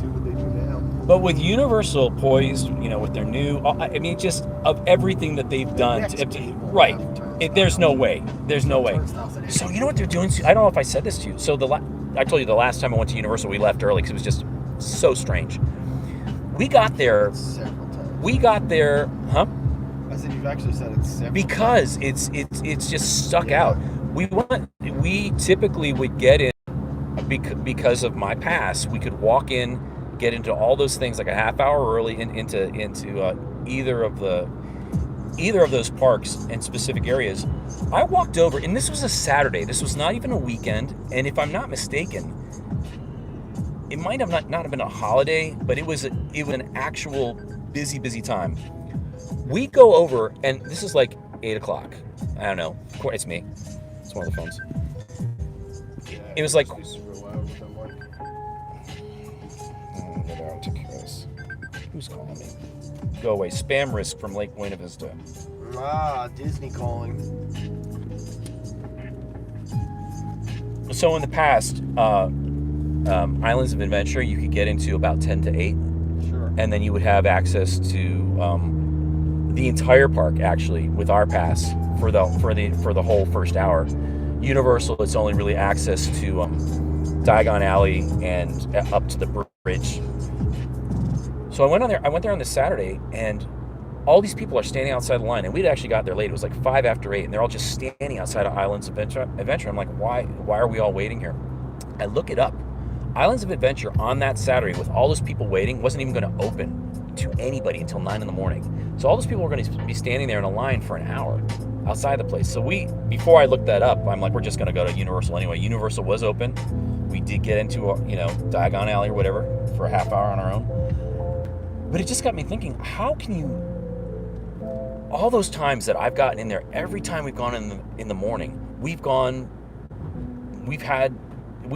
do what they do now. But with Universal poised, with their new, I mean, just of everything that they've done, right? There's no way. There's no way. So you know what they're doing? I don't know if I said this to you. So I told you the last time I went to Universal, we left early because it was just so strange. We got there. Several times. We got there, huh? I said you've actually said it several Because times. it's just stuck out. We typically would get in because of my pass. We could walk in, get into all those things like a half hour early into either of those parks and specific areas. I walked over, and this was a Saturday. This was not even a weekend, and if I'm not mistaken, it might have not have been a holiday, but it was an actual busy time. We go over, and this is like 8 o'clock. I don't know. It's me. It's one of the phones. Yeah, It was like. Go down to Chris. Who's calling me? Go away. Spam risk from Lake Buena Vista. Disney calling. So in the past, Islands of Adventure, you could get into about 10 to 8. Sure. And then you would have access to the entire park, actually, with our pass for the whole first hour. Universal, it's only really access to Diagon Alley and up to the bridge. So I went there on this Saturday, and all these people are standing outside the line, and we'd actually got there late. It was like 5 after 8, and they're all just standing outside of Islands of Adventure. I'm like, why are we all waiting here? I look it up. Islands of Adventure on that Saturday, with all those people waiting, wasn't even going to open to anybody until 9 in the morning. So all those people were going to be standing there in a line for an hour outside the place. So before I looked that up, I'm like, we're just going to go to Universal anyway. Universal was open. We did get into Diagon Alley or whatever for a half hour on our own. But it just got me thinking, how can you, all those times that I've gotten in there, every time we've gone in the morning, we've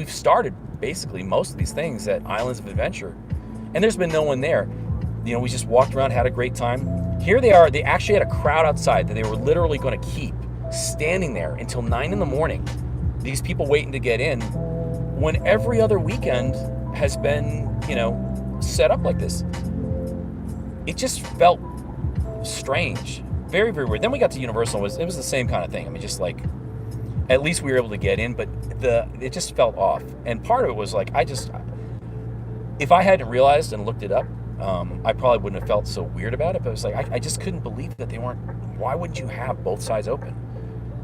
started basically most of these things at Islands of Adventure, and there's been no one there. We just walked around, had a great time. Here they are. They actually had a crowd outside that they were literally going to keep standing there until 9 in the morning. These people waiting to get in, when every other weekend has been, set up like this. It just felt strange, very, very weird. Then we got to Universal. It was the same kind of thing. I mean, just like, at least we were able to get in, but it just felt off. And part of it was like, if I hadn't realized and looked it up, I probably wouldn't have felt so weird about it. But it was like, I just couldn't believe that they weren't. Why wouldn't you have both sides open?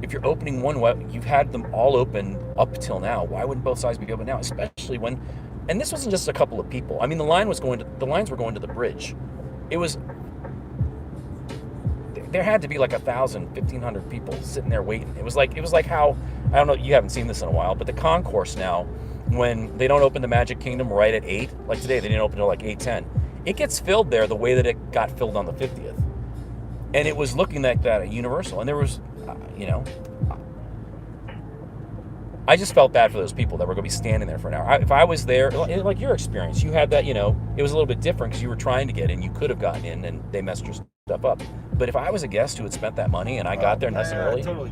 If you're opening one way, you've had them all open up till now. Why wouldn't both sides be open now? Especially when, and this wasn't just a couple of people. I mean, the lines were going to the bridge. There had to be like 1,000, 1,500 people sitting there waiting. It was like how, I don't know, you haven't seen this in a while, but the concourse now, when they don't open the Magic Kingdom right at 8, like today, they didn't open until like 8:10. It gets filled there the way that it got filled on the 50th. And it was looking like that at Universal. And there was, I just felt bad for those people that were going to be standing there for an hour. If I was there, like your experience, you had that, it was a little bit different because you were trying to get in. You could have gotten in and they messed your stuff up. But if I was a guest who had spent that money and I got there nice and early. Totally.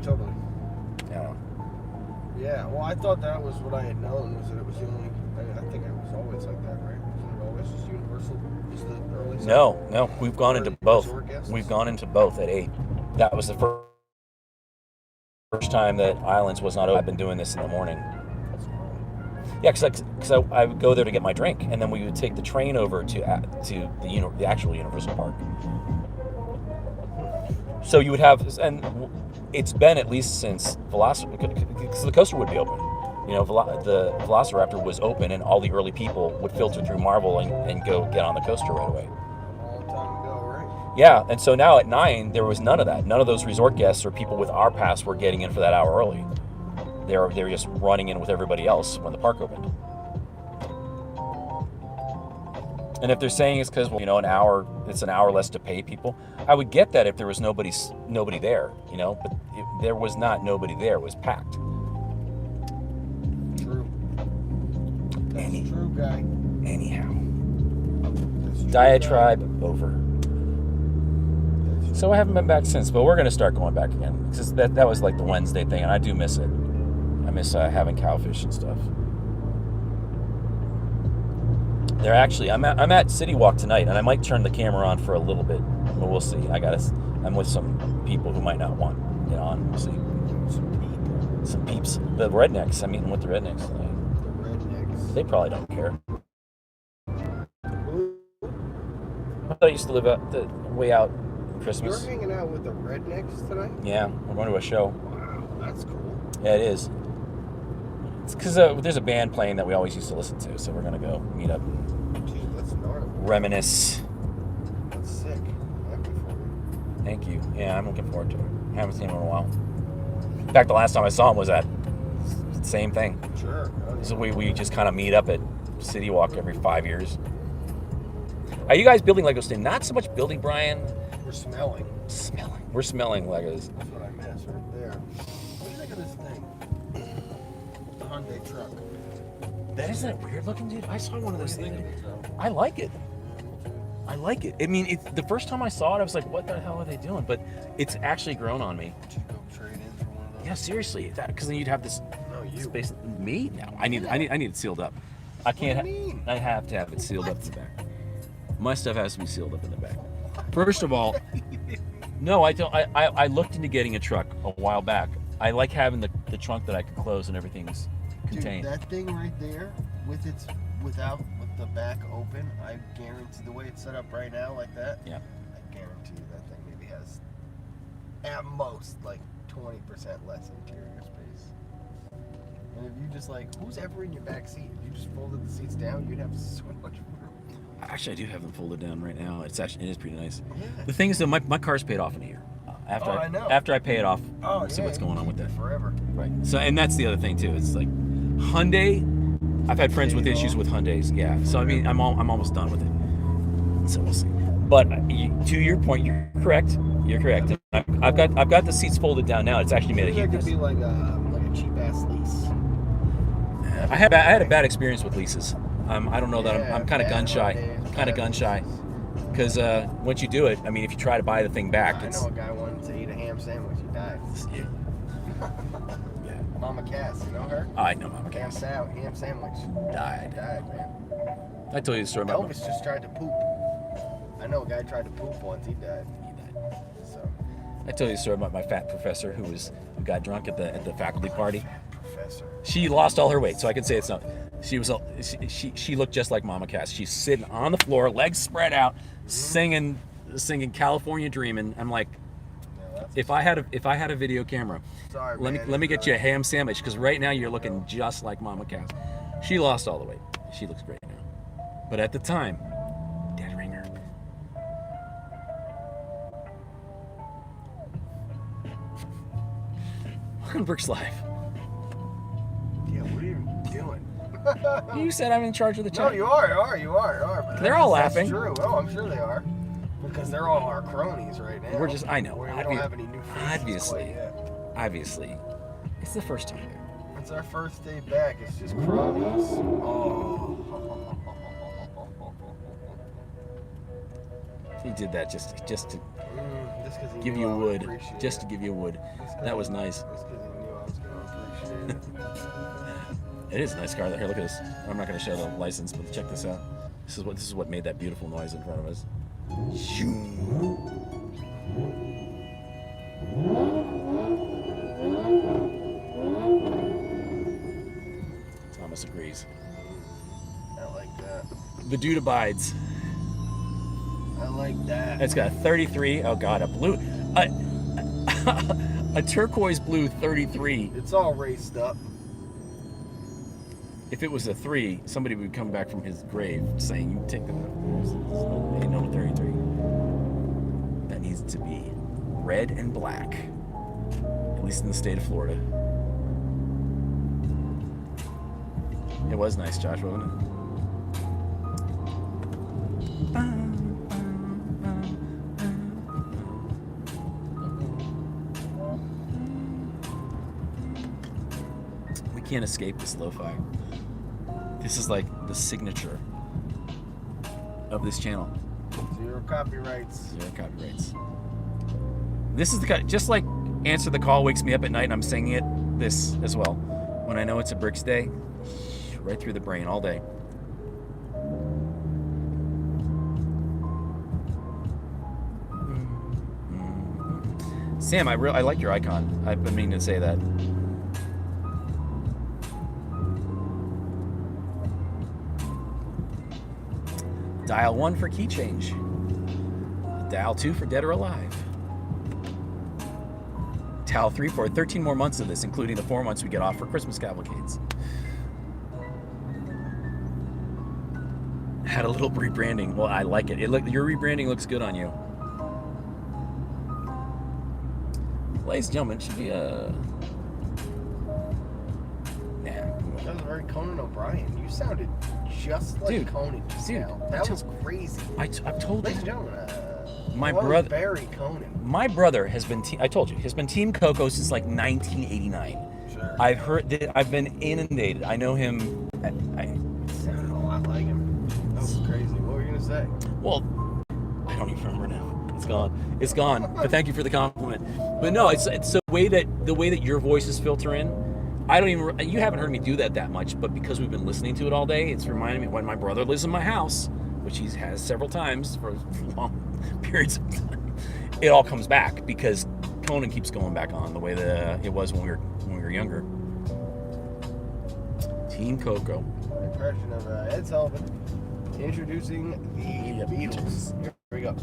Yeah, well, I thought that was what I had known, was that it was the only, I think it was always like that, right? Wasn't it always just Universal was the early? No, we've gone into both. We've gone into both at 8. That was the first time that Islands was not open. I've been doing this in the morning. Yeah, because I would go there to get my drink, and then we would take the train over to the actual Universal Park. So you would have, and it's been at least since Velocity, because the coaster would be open. You know, the Velociraptor was open, and all the early people would filter through Marvel and go get on the coaster right away. A long time ago, right? Yeah, and so now at 9, there was none of that. None of those resort guests or people with our pass were getting in for that hour early. They were just running in with everybody else when the park opened. And if they're saying it's because, you know, it's an hour less to pay people, I would get that if there was nobody there, you know, but there was not nobody there. It was packed. True. That's true, guy. Anyhow. That's true, Diatribe over. So I haven't been back since, but we're going to start going back again. Because that was like the Wednesday thing, and I do miss it. I miss having cowfish and stuff. They're actually, I'm at City Walk tonight, and I might turn the camera on for a little bit, but we'll see. I'm with some people who might not want to get on. We'll see. Some peeps. The rednecks. I'm meeting with the rednecks tonight. The rednecks. They probably don't care. I thought I used to live out the way out Christmas. You're hanging out with the rednecks tonight? Yeah, we're going to a show. Wow, that's cool. Yeah, it is. It's because there's a band playing that we always used to listen to, so we're going to go meet up. Dude, that's gnarly. Reminisce. That's sick. Happy for you. Thank you. Yeah, I'm looking forward to it. I haven't seen him in a while. In fact, the last time I saw him was at the same thing. Sure. Oh, yeah. So we just kind of meet up at City Walk every 5 years. Are you guys building Legos today? Not so much building, Brian. We're smelling. Smelling. We're smelling Legos. That's what I miss right there. What do you think of this thing? The Hyundai truck. Isn't that weird looking, dude? I saw one of those things. I like it. I like it. I mean, the first time I saw it, I was like, what the hell are they doing? But it's actually grown on me. Should go trade in for one of those? Yeah, seriously. Because then you'd have this No, you. space. Me? No. I need it sealed up. I can't. What do you mean? I have to have it sealed up in the back. My stuff has to be sealed up in the back. First of all, no, I don't. I looked into getting a truck a while back. I like having the trunk that I can close and everything's contained. Dude, that thing right there, with the back open, I guarantee the way it's set up right now, like that. Yeah. I guarantee you that thing maybe has, at most, like 20% less interior space. And if you just who's ever in your back seat? If you just folded the seats down, you'd have so much room. Actually, I do have them folded down right now. It is pretty nice. Yeah. The thing is, though, my car's paid off in a year. I know. After I pay it off, Oh, we'll see yeah, what's going on with that. Forever. Right. So, and that's the other thing too. It's like Hyundai. I've had friends with issues with Hyundais. Yeah. So I mean, I'm almost done with it. So we'll see. But to your point, you're correct. You're correct. I've got the seats folded down now. It's actually made a It huge. could be like a cheap ass lease. I had a bad experience with leases. I don't know that I'm kind of bad gun shy. Hyundais, Kind of bad gun shy. leases. Because once you do it, I mean, if you try to buy the thing back, I it's know a guy wanted to eat a ham sandwich. He died. yeah. Mama Cass, you know her? I know, Mama Ham Cass. sandwich. Died. Died, man. I told you the story about Elvis just tried to poop. I know a guy tried to poop once. He died. So. I told you the story about my fat professor who got drunk at the faculty party. Professor. She lost all her weight, so I can say it's not. She looked just like Mama Cass. She's sitting on the floor, legs spread out, singing California Dreamin'. I'm like, if I had a video camera, Sorry, let me get you a ham sandwich, because right now you're looking just like Mama Cass. She lost all the weight. She looks great now, but at the time, dead ringer. Welcome to Bricks Live. Yeah, what are you doing? You said I'm in charge of the No, chat. you are. But They're all that's laughing. True. Oh, I'm sure they are. Because they're all our cronies right now. I know. We don't have any new faces quite yet. Obviously, it's the first time here. It's our first day back. It's just cronies. Oh. He did that just to Just 'cause he give knew you I a would wood. appreciate Just to it. give you a wood. That was nice. Just 'cause he knew I was going to appreciate it. It is a nice car. Here, look at this. I'm not going to show the license, but check this out. This is what made that beautiful noise in front of us. Thomas agrees. I like that. The dude abides. I like that. It's got a 33. Oh God, a blue, a turquoise blue 33. It's all raced up. if it was a 3, somebody would come back from his grave saying, "You take the number 33." That needs to be red and black, at least in the state of Florida. It was nice, Josh, wasn't it? We can't escape this lo-fi. This is like the signature of this channel. 0 copyrights. 0 copyrights. This is the kind, just like Answer the Call wakes me up at night and I'm singing it, this as well. When I know it's a Bricks day, right through the brain all day. Sam, I like your icon. I've been meaning to say that. Dial 1 for key change. Dial 2 for dead or alive. Dial 3 for 13 more months of this, including the 4 months we get off for Christmas cavalcades. Had a little rebranding. Well, I like it. Your rebranding looks good on you. Ladies and gentlemen, it should be a... That was very Conan O'Brien. You sounded just like Conan just now. That was crazy. I've told Ladies you. and gentlemen, My brother... Barry Conan. My brother has been... I told you. Has been Team Coco since like 1989. Sure. I've heard... I've been inundated. I know him... Sounded a lot like him. That was crazy. What were you going to say? Well, I don't even remember now. It's gone. It's gone. But thank you for the compliment. But no, it's the way that your voices filter in. I don't even. You haven't heard me do that much, but because we've been listening to it all day, it's reminding me when my brother lives in my house, which he has several times for long periods of time. It all comes back because Conan keeps going back on the way that it was when we were younger. Team Coco. Impression of Ed Sullivan introducing the Beatles. Here we go.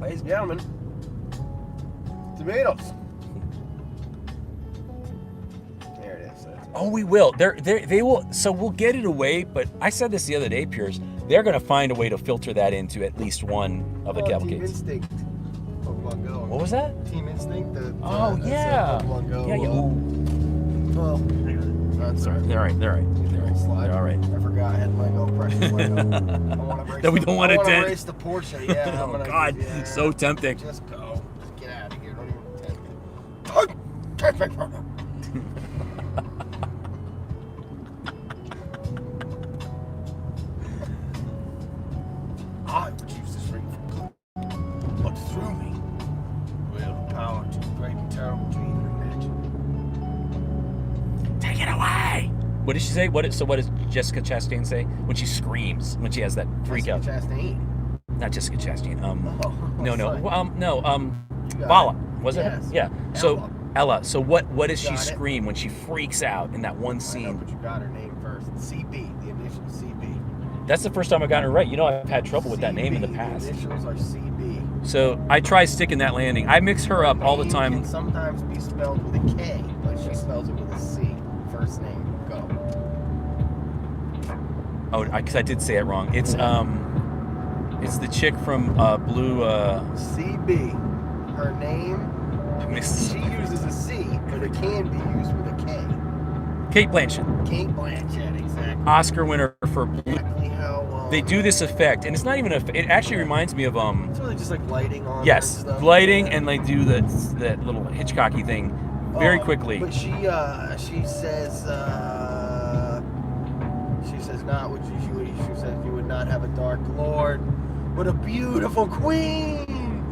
Ladies and gentlemen, the Beatles. There it is. Oh, we will. They will. So we'll get it away. But I said this the other day, Piers. They're going to find a way to filter that into at least one of the cavalcades. Team Instinct. Pokemon Go. What was that? Team Instinct. Oh yeah. Pokemon Go. Yeah. Well, I'm sorry. They're all right. They're all right. I forgot I had my go pressure. That we don't want to dent. Race the Porsche. Yeah. Oh God, so tempting. Just go. Just get out of here. Don't even tempt me. I choose this ring for good, but through me will power to great and terrible dream and imagine. Take it away. What did she say? What does Jessica Chastain say when she screams, when she has that freak out? Jessica Chastain. Not Jessica Chastain. No. Vala. Was it? Yes. Yeah. So Ella. So what does Got she it. scream when she freaks out in that one I know, scene? but you got her name first. CB, the initial CB. That's the first time I got it right. You know, I've had trouble with that name in the CB, past. The initials are CB. So I try sticking that landing. I mix her up all the Name time. can sometimes be spelled with a K, but she spells it with a C. First name. Go. Oh, because I did say it wrong. It's the chick from Blue. CB. Her name. She uses a C, but it can be used with a K. Kate Blanchett. Kate Blanchett, exactly. Oscar winner for Blue. Exactly how. They do this effect, and it's not even it actually reminds me of It's really just like lighting on. Yes, and stuff. lighting, Yeah. and they do that little Hitchcocky thing very quickly. But she says not what she says you would not have a dark lord, but a beautiful queen,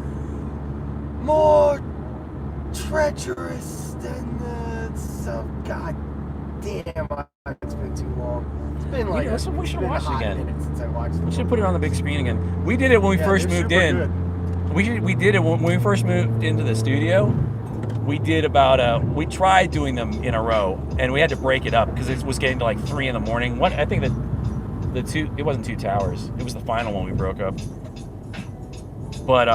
more treacherous than so. God damn, it's been too long. It's been like we should watch it again. Minutes since I watched it. We should put it on the big screen again. We did it when we first they're moved super in. good. We did it when we first moved into the studio. We did we tried doing them in a row, and we had to break it up because it was getting to like 3 in the morning. I think that it wasn't 2 towers. It was the final one we broke up. But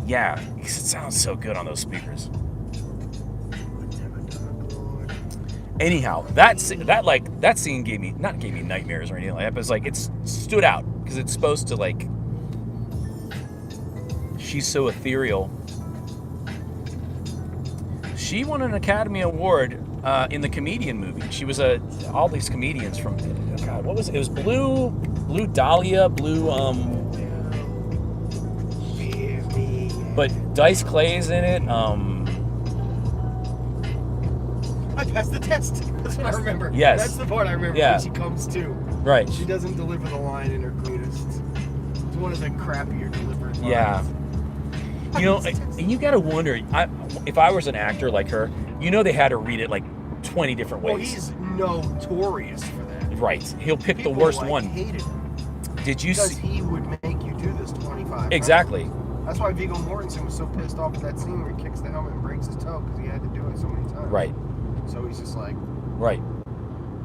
yeah, because it sounds so good on those speakers. Anyhow, that scene gave me nightmares or anything like that, but it's like it stood out because it's supposed to like she's so ethereal. She won an Academy Award in the comedian movie. She was all these comedians from God, what was it? It was Blue Dahlia, but Dice Clay's in it. I passed the test. That's what I remember. Yes. That's the part I remember Yeah. when she comes to. Right. She doesn't deliver the line in her cleanest. It's one of the crappier delivered lines. Yeah. You know, and you gotta wonder, if I was an actor like her, you know they had to read it like 20 different ways. Well, he's notorious for that. Right. He'll pick People, the worst like, one. hated him Did you because see? he would make you do this 25 Exactly. times. That's why Viggo Mortensen was so pissed off at that scene where he kicks the helmet and breaks his toe because he had to do it so many times. Right. So he's just like, Right.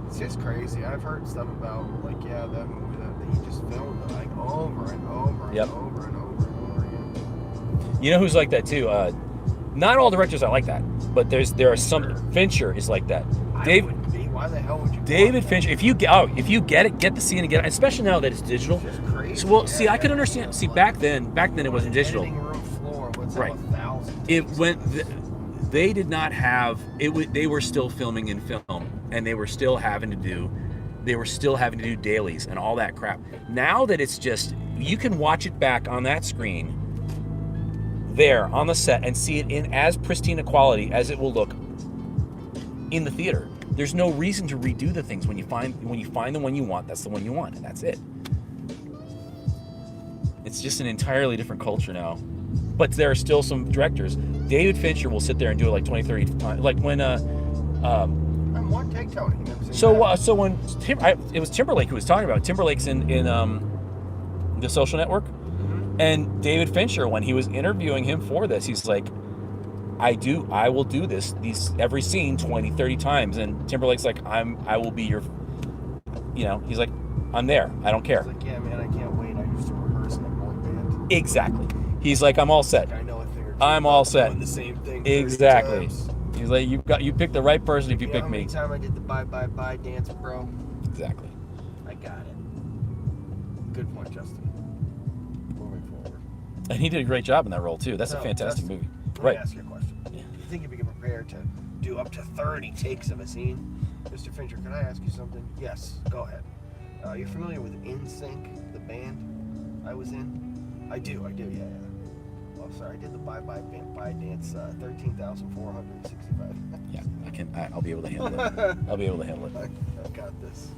it's just crazy. I've heard stuff about, like, yeah, that movie that he just filmed like over and over and Yep. over and over and over again. You know who's like that too? Not all directors are like that, but there are some. Sure. Fincher is like that. I wouldn't be. Why the hell would you? David Fincher. If you get it, get the scene and get it. Especially now that it's digital. It's just crazy. So, well, Yeah, see, I could yeah. understand. See, back then it wasn't digital. Editing room floor. What's Right. 1,000? It takes went. of this? They did not have it. They were still filming in film, and they were still having to do dailies and all that crap. Now that it's just, you can watch it back on that screen there on the set and see it in as pristine a quality as it will look in the theater. There's no reason to redo the things. When you find the one you want, that's the one you want, and that's it. It's just an entirely different culture now. But there are still some directors. David Fincher will sit there and do it like 20, 30 times. Like when I'm one take, Tony. You never seen so that? so when it was Timberlake who was talking about it. Timberlake's in The Social Network. And David Fincher, when he was interviewing him for this, he's like, I will do these every scene 20, 30 times. And Timberlake's like, I will be your, he's like, I'm there. I don't care. He's like, yeah, man, I can't wait. I used to rehearse in a boy band. Exactly. He's like, I'm all set. I know a thing or two. I'm all set. Doing the same thing 30 Exactly. times. He's like, you picked the right person if you pick How me. many times I did the bye bye bye dance, bro? Exactly. I got it. Good point, Justin. Moving forward. And he did a great job in that role too. That's a No, fantastic Justin, movie. Let Right. me ask you a question. Yeah. Do you think you'd be prepared to do up to 30 takes of a scene? Mr. Fincher, can I ask you something? Yes, go ahead. You're familiar with NSYNC, the band I was in? I do, yeah. Oh, sorry, I did the bye dance 13,465. Yeah, I'll be able to handle it. I'll be able to handle it. I've got this.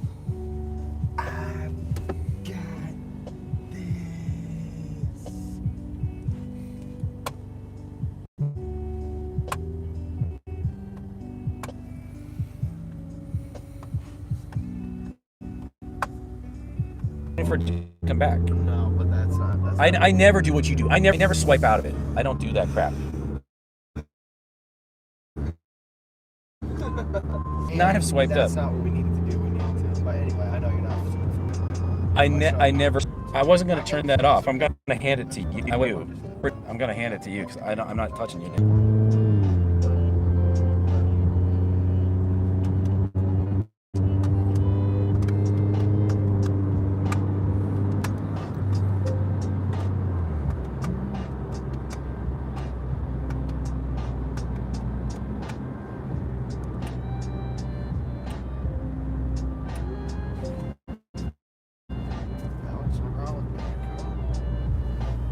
I've got this. For it to come back. No, but that's not. I never do what you do. I never swipe out of it. I don't do that crap. Not have swiped That's up. not what we needed to do. We needed to. But anyway, I know you're not. I wasn't gonna turn that off. I'm gonna hand it to you. I'm gonna hand it to you because I'm not touching you now. Alex McGraw back.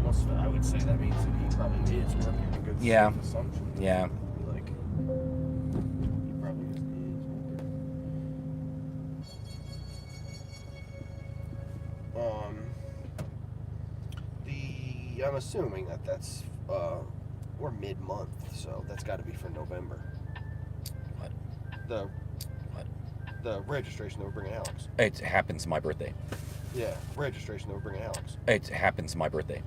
Most, I would say that means that he probably is working a good Yeah. safe assumption. Yeah. Like, he probably is working. I'm assuming that's we're mid-month, so that's got to be for November. What? The registration that we're bringing Alex. It happens my birthday. Yeah, registration that we're bringing Alex. It happens my birthday.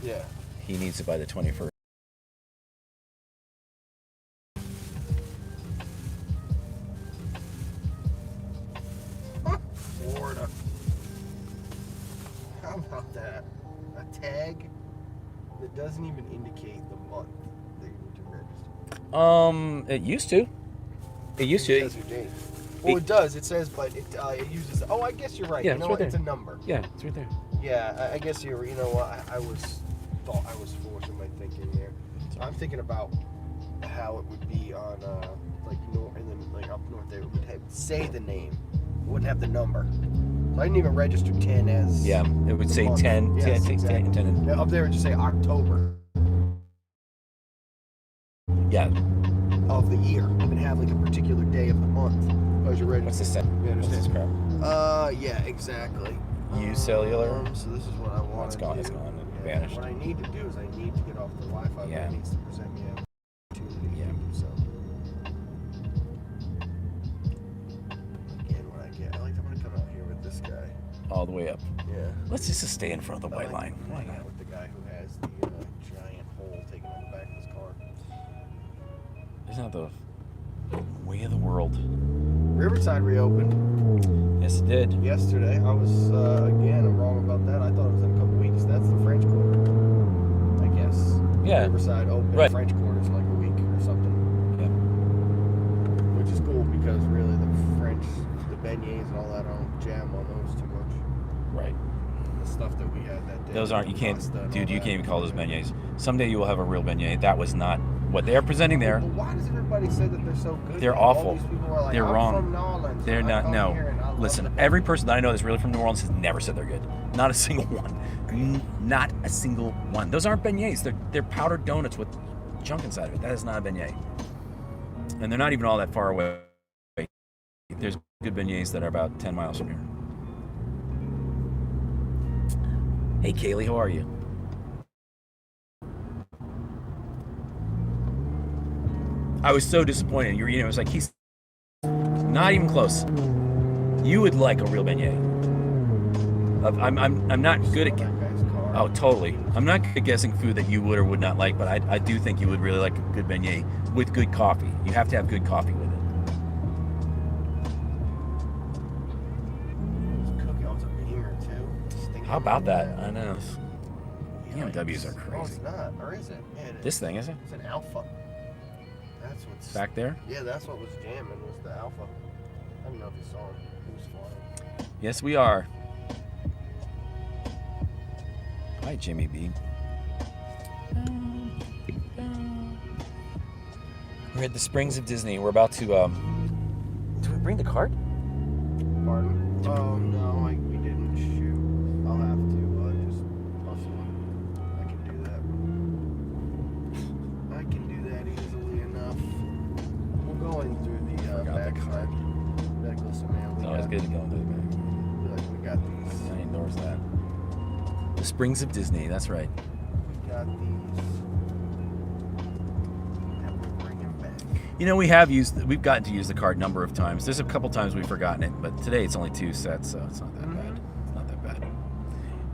Yeah. He needs it by the 21st. Florida. How about that? A tag that doesn't even indicate the month that you need to register. It used to. It used to. Says your date. Well, it does. It says, but it uses. Oh, I guess you're right. Yeah, you know it's right what? there. It's a number. Yeah, it's right there. Yeah, I guess you're. You know what? I thought I was foolish in my thinking there. I'm thinking about how it would be on like north, and then like up north. They would say the name. It wouldn't have the number. So I didn't even register 10 as. Yeah, it would say month. 10, Yes, 10, exactly. 10. Yeah, up there it would just say October Yeah. of the year. It would have like a particular day of the month. As you register. What's this say? You What's this understand? crap? Yeah, exactly. Use cellular. So this is what I want. It's gone. It's gone. It vanished. What I need to do is I need to get off the Wi-Fi. Yeah. It needs to present me an opportunity Yeah. to do so. Again, when I'm gonna come out here with this guy. All the way up. Yeah. Let's just stay in front of the I white line. Hang out with the guy who has the giant hole taken on the back of his car. Isn't that the way of the world? Riverside reopened Yes, it did. yesterday. I was again. I'm wrong about that. I thought it was in a couple weeks. That's the French Quarter, I guess. Yeah. Riverside opened. Right. French Quarter's like a week or something. Yeah. Which is cool because really the French, the beignets and all that, I don't jam on those too much. Right. The stuff that we had that day. Those aren't, you can't, pasta and dude, all you that. can't even call those beignets. Someday you will have a real beignet. That was not what they're presenting there. Well, why does everybody say that they're so good? They're though? All awful. these people are like, They're I'm wrong. From New Orleans, They're and I not, come no. here and I love Listen, the every person that I know that's really from New Orleans has never said they're good. Not a single one. Not a single one. Those aren't beignets. They're powdered donuts with junk inside of it. That is not a beignet. And they're not even all that far away. There's good beignets that are about 10 miles from here. Hey, Kaylee, how are you? I was so disappointed. It was like, he's not even close. You would like a real beignet. I'm not good at. that guy's car. Oh, totally. I'm not good at guessing food that you would or would not like, but I do think you would really like a good beignet with good coffee. You have to have good coffee with it. Cookie, oh, it's a beamer too. Stinking How about that? beamer. I know. Yeah, BMWs are Oh, crazy. it's not, or is it? Yeah, it is. This thing, is it? It's an Alpha. That's what's Back there? Yeah, that's what was jamming was the Alpha. I don't know if you saw him. He was flying. Yes, we are. Hi, Jimmy B. We're at the Springs of Disney. We're about to, do we bring the cart? Pardon? Oh no, we didn't shoot. I'll have to just hustle. I can do that. I can do that easily enough. We're going through the Forgot the backside. Listen, man, It's always good to go into the back. we got these. I endorse that. The Springs of Disney, that's right. We got these. That we're bringing back. We've gotten to use the cart a number of times. There's a couple times we've forgotten it, but today it's only 2 sets, so it's not that bad. It's not that bad.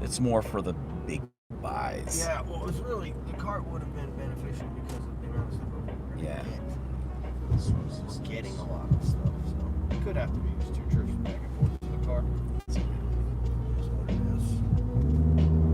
It's more for the big buys. Yeah, well, it was really, the cart would have been beneficial because of the amount of stuff that we were going to Yeah. get. So we're getting a lot of stuff, so it could have to be just 2 trips back and forth to the car. That's what it is.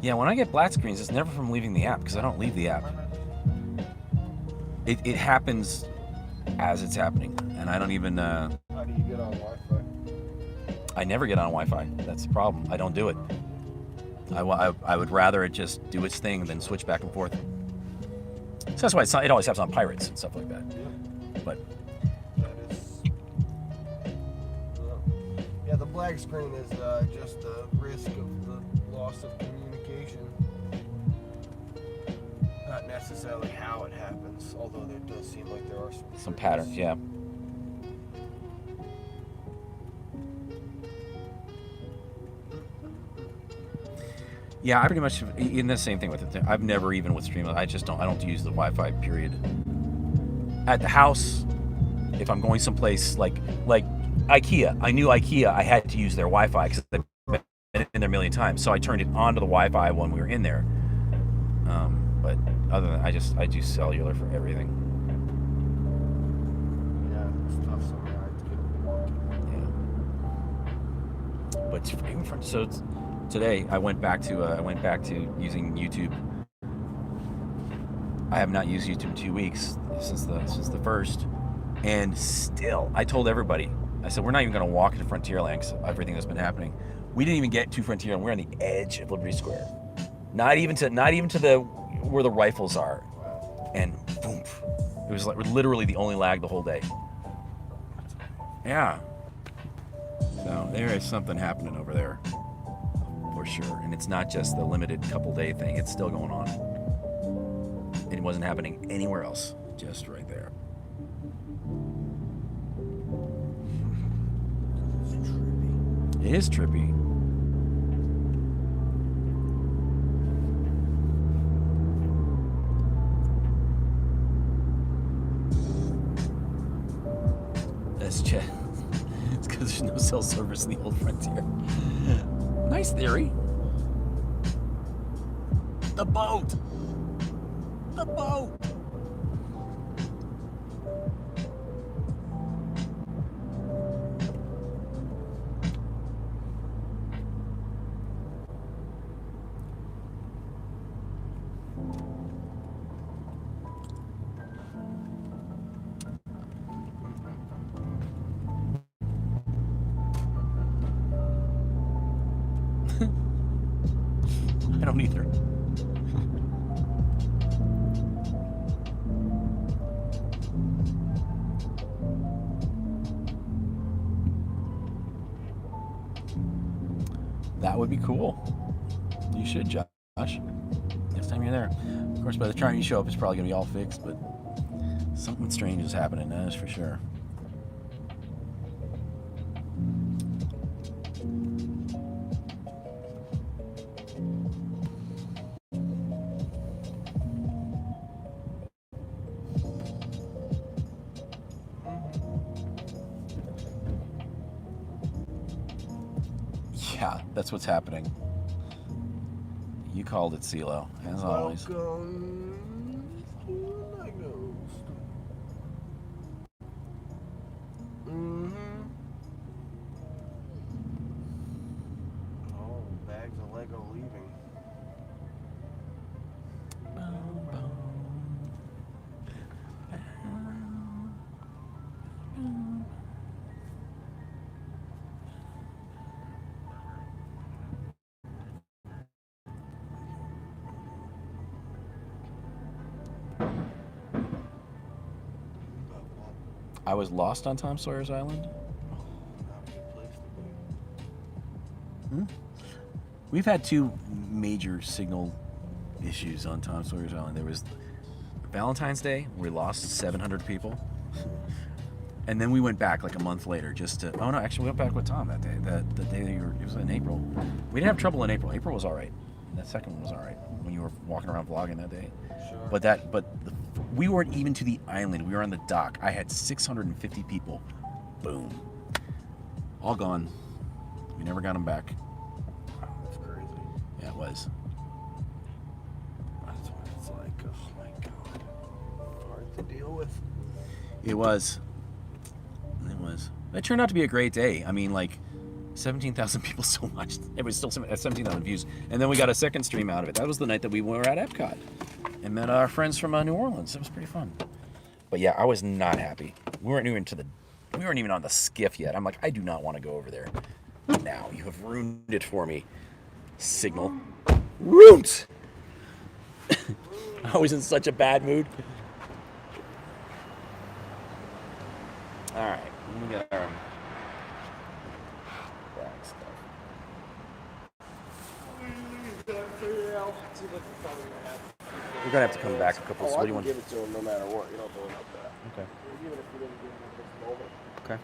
Yeah, when I get black screens, it's never from leaving the app, because I don't leave the app. It happens as it's happening, and I don't even, How do you get on Wi-Fi? I never get on Wi-Fi. That's the problem. I don't do it. I would rather it just do its thing than switch back and forth. So that's why it always happens on Pirates and stuff like that. But That is... Yeah, the black screen is just the risk of the loss of communication. Not necessarily how it happens, although there does seem like there are some patterns, yeah. Yeah, I pretty much in the same thing with it. I've never even with Stream. I don't use the Wi-Fi. Period. At the house, if I'm going someplace like IKEA, I knew IKEA. I had to use their Wi-Fi because I've been in there a million times. So I turned it onto the Wi-Fi when we were in there. But other than that, I do cellular for everything. Yeah, stuff's so hard to get working. Yeah. But even for, so today I went back to using YouTube. I have not used YouTube in 2 weeks since the first, and still I told everybody, I said we're not even going to walk into Frontierland because everything that's been happening. We didn't even get to Frontierland. We're on the edge of Liberty Square, not even to the where the rifles are, and boom, it was like literally the only lag the whole day. Yeah. So there is something happening over there, for sure, and it's not just the limited couple day thing. It's still going on. It wasn't happening anywhere else, just right there. It is trippy. That's just it's because there's no cell service in the old Frontier. Nice theory. The boat. The boat. I don't either. That would be cool. You should, Josh. Next time you're there. Of course, by the time you show up, it's probably going to be all fixed, but something strange is happening, that is for sure. Yeah, that's what's happening. You called it, CeeLo, as always. Welcome to my ghost. Oh, bags of Lego leaving. I was lost on Tom Sawyer's Island. Not a good place to be. We've had two major signal issues on Tom Sawyer's Island. There was Valentine's Day, where we lost 700 people. And then we went back like a month later just to... Oh, no, actually, we went back with Tom that day. The day that it was in April. We didn't have trouble in April. April was all right. That second one was all right when you were walking around vlogging that day. Sure. We weren't even to the island. We were on the dock. I had 650 people. Boom. All gone. We never got them back. Wow, that's crazy. Yeah, it was. That's what it's like. Oh my god. Hard to deal with. It was. It was. It turned out to be a great day. I mean, like, 17,000 people so much. It was still 17,000 views. And then we got a second stream out of it. That was the night that we were at Epcot and met our friends from New Orleans. It was pretty fun. But yeah, I was not happy. We weren't even on the skiff yet. I'm like, I do not want to go over there. Now you have ruined it for me. Signal. Ruined. I was in such a bad mood. All right, let me get our bag stuff. We're gonna have to come back a couple. Oh, What I do you can want? give it to him no matter what. You don't do it like that. Okay. Even if you didn't give him this moment. Okay.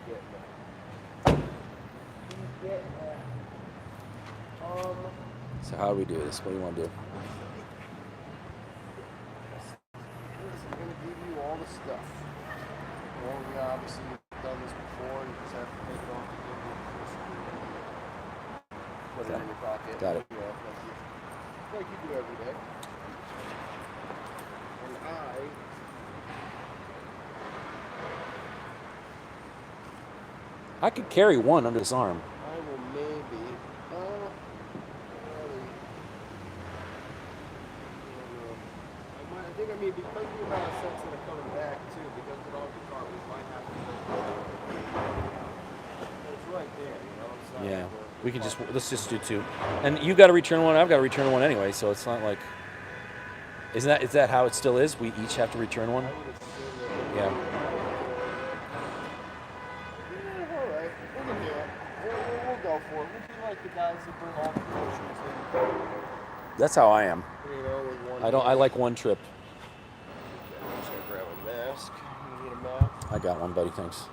So how do we do this? What do you want to do? I'm going to give you all the stuff. Well, we obviously have done this before. You just have to take it off the table. But Put it in your pocket. Got it. You know, like you do every day. And I could carry one under this arm. I will maybe. Really, I think I mean because of the amount of sets that are coming back too, because of all the car, we might have to. It's right there, you know. It's not Yeah, like we can just, let's just do two. And you got to return one, I've got to return one anyway, so it's not like, is that how it still is? We each have to return one? I would assume that. Yeah. Yeah, all right. We can do it. We'll go for it. We'll be like the guys that bring all the groceries in. That's how I am. You know, with one. I like one trip. Okay, I'm just gonna grab a mask. You need a mask? I got one, buddy, thanks.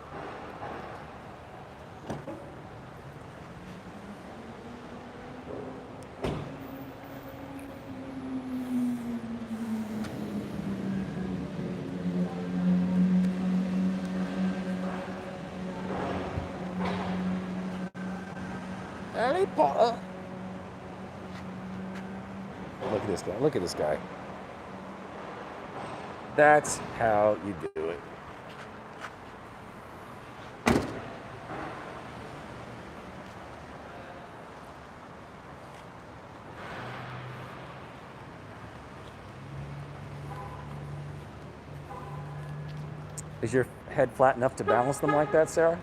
Harry Potter. Look at this guy. Look at this guy. That's how you do it. Is your head flat enough to balance them like that, Sarah?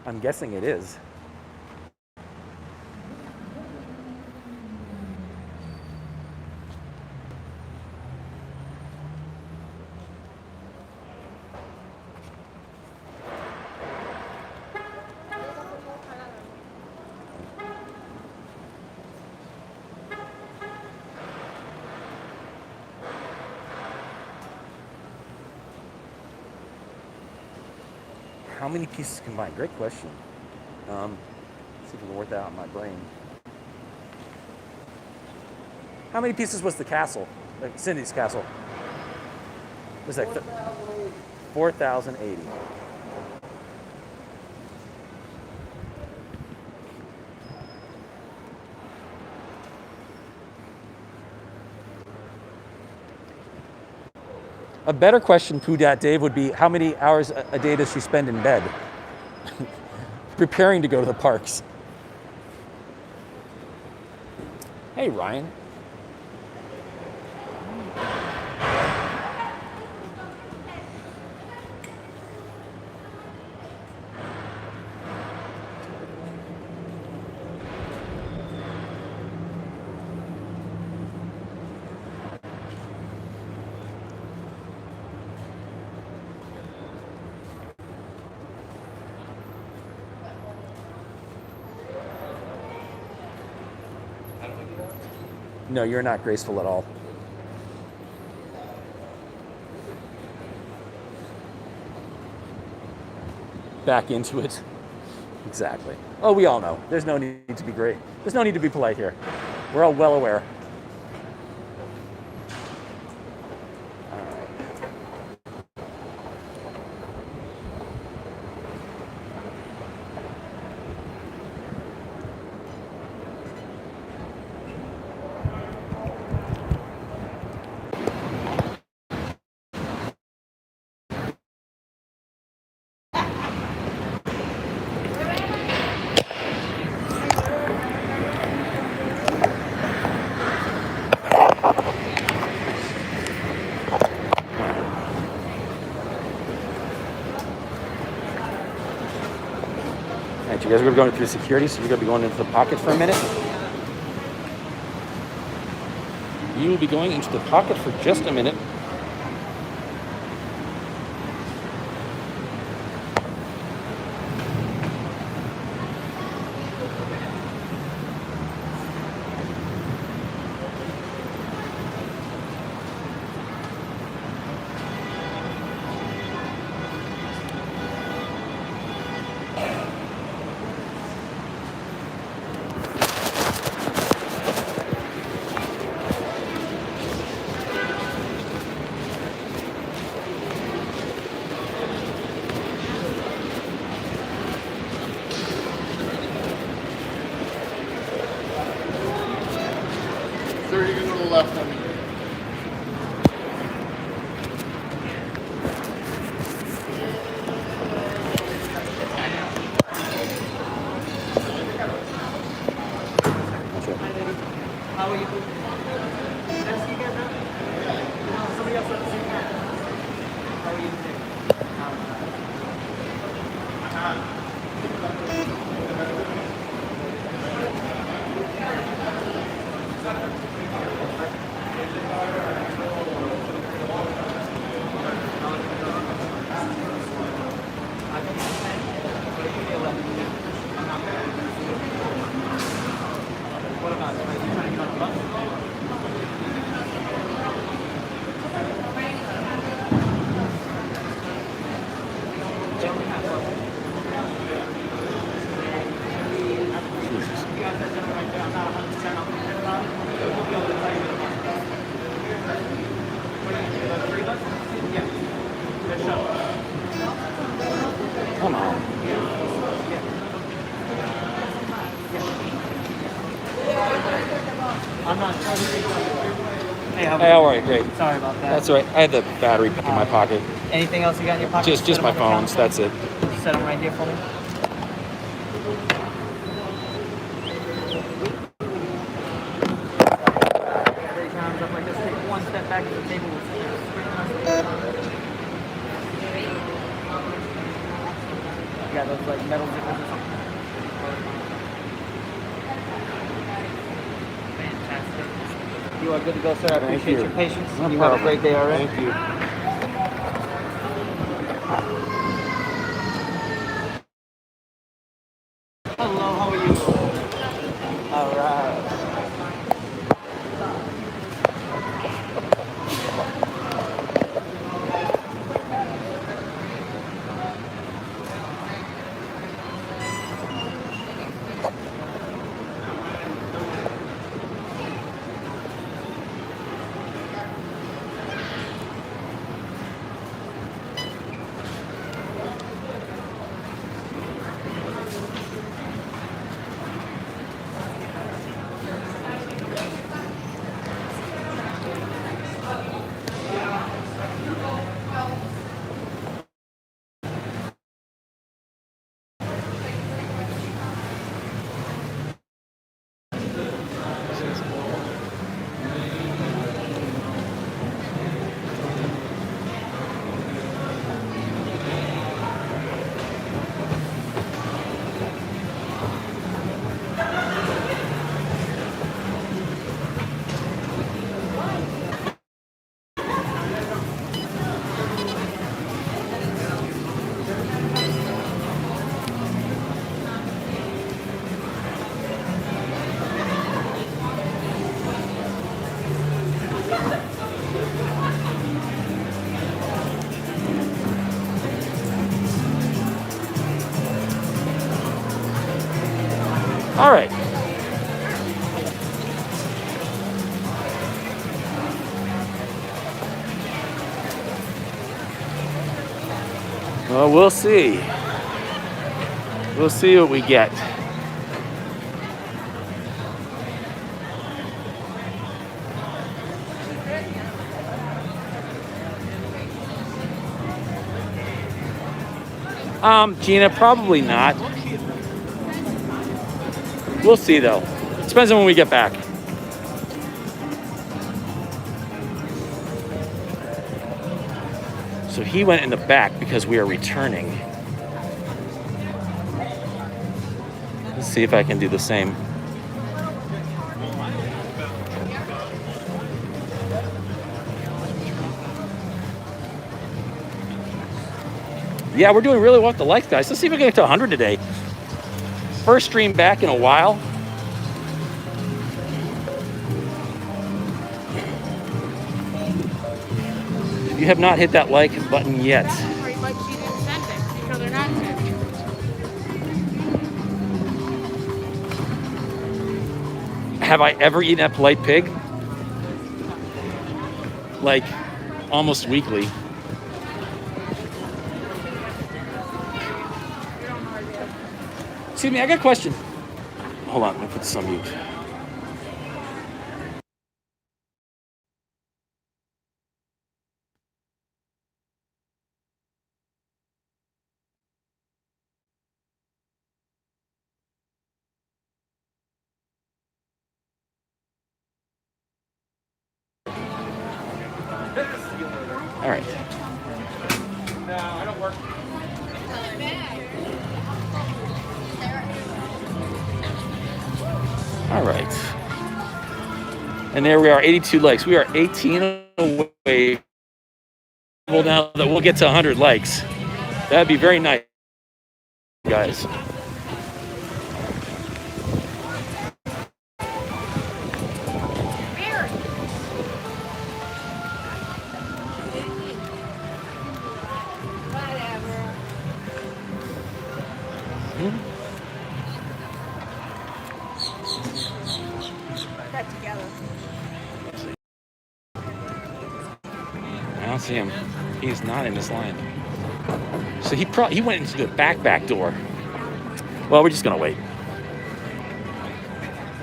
I'm guessing it is. How many pieces combined? Great question. See if we can work that out in my brain. How many pieces was the castle? Like Cindy's castle? It was like 4,080. A better question, Poodat Dave, would be how many hours a day does she spend in bed? Preparing to go to the parks. Hey, Ryan. No, you're not graceful at all. Back into it. Exactly. Oh, we all know. There's no need to be great. There's no need to be polite here. We're all well aware. All right, you guys are going through security, so you're going to be going into the pocket for a minute. You will be going into the pocket for just a minute. left on you. How are you? Nice to get that. Somebody else at the same time. How are you today? What about you? Are you trying to get on the bus? Come on. I'm not sure. Hey, Hey, all right, great. Sorry about that. That's all right. I had the battery in my pocket. Anything else you got in your pocket? Just Set 'em my on the phones. counter. That's it. Set them right here for me. Every time up like this, take one step back to the table. You got those like metal zippers or something? Fantastic. You are good to go, sir. I appreciate your patience. No you problem. have a great day, all right? Thank you. Hello, how are you? All right. All right. Well, we'll see. We'll see what we get. Gina, probably not. We'll see though. Depends on when we get back. So he went in the back because we are returning. Let's see if I can do the same. Yeah, we're doing really well with the likes, guys. Let's see if we can get to 100 today. First stream back in a while. If you have not hit that like button yet, Like she didn't send it because they're not sent. have I ever eaten at Polite Pig? Like, almost weekly. Excuse me, I got a question. Hold on, let me put this on mute. All right. No, I don't work. All right. And there we are, 82 likes. We are 18 away. Well, now that we'll get to 100 likes. That'd be very nice, guys. Got together. I don't see him. He's not in this line. So he went into the back door. Well, we're just gonna wait.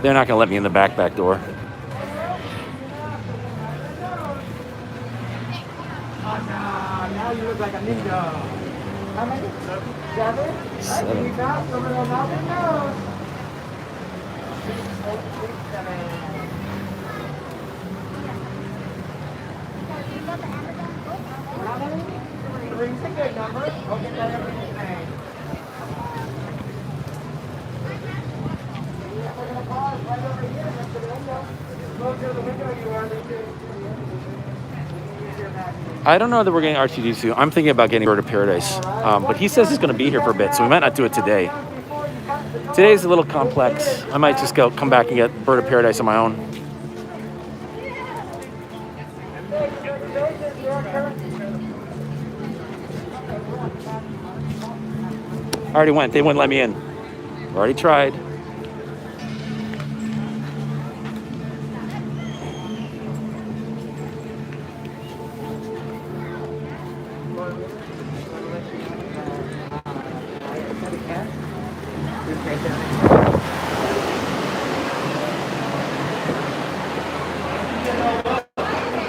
They're not gonna let me in the back door. Now you look like a ninja. How many? 7? 7. You got some of those out there now. 6, 7. How many? 3's a good number. I'll get that everything. We're going to pause right over here next to the window. Go to the window you are. I don't know that we're getting R2D2. I'm thinking about getting Bird of Paradise. But he says he's going to be here for a bit, so we might not do it today. Today's a little complex. I might just come back and get Bird of Paradise on my own. I already went. They wouldn't let me in. Already tried.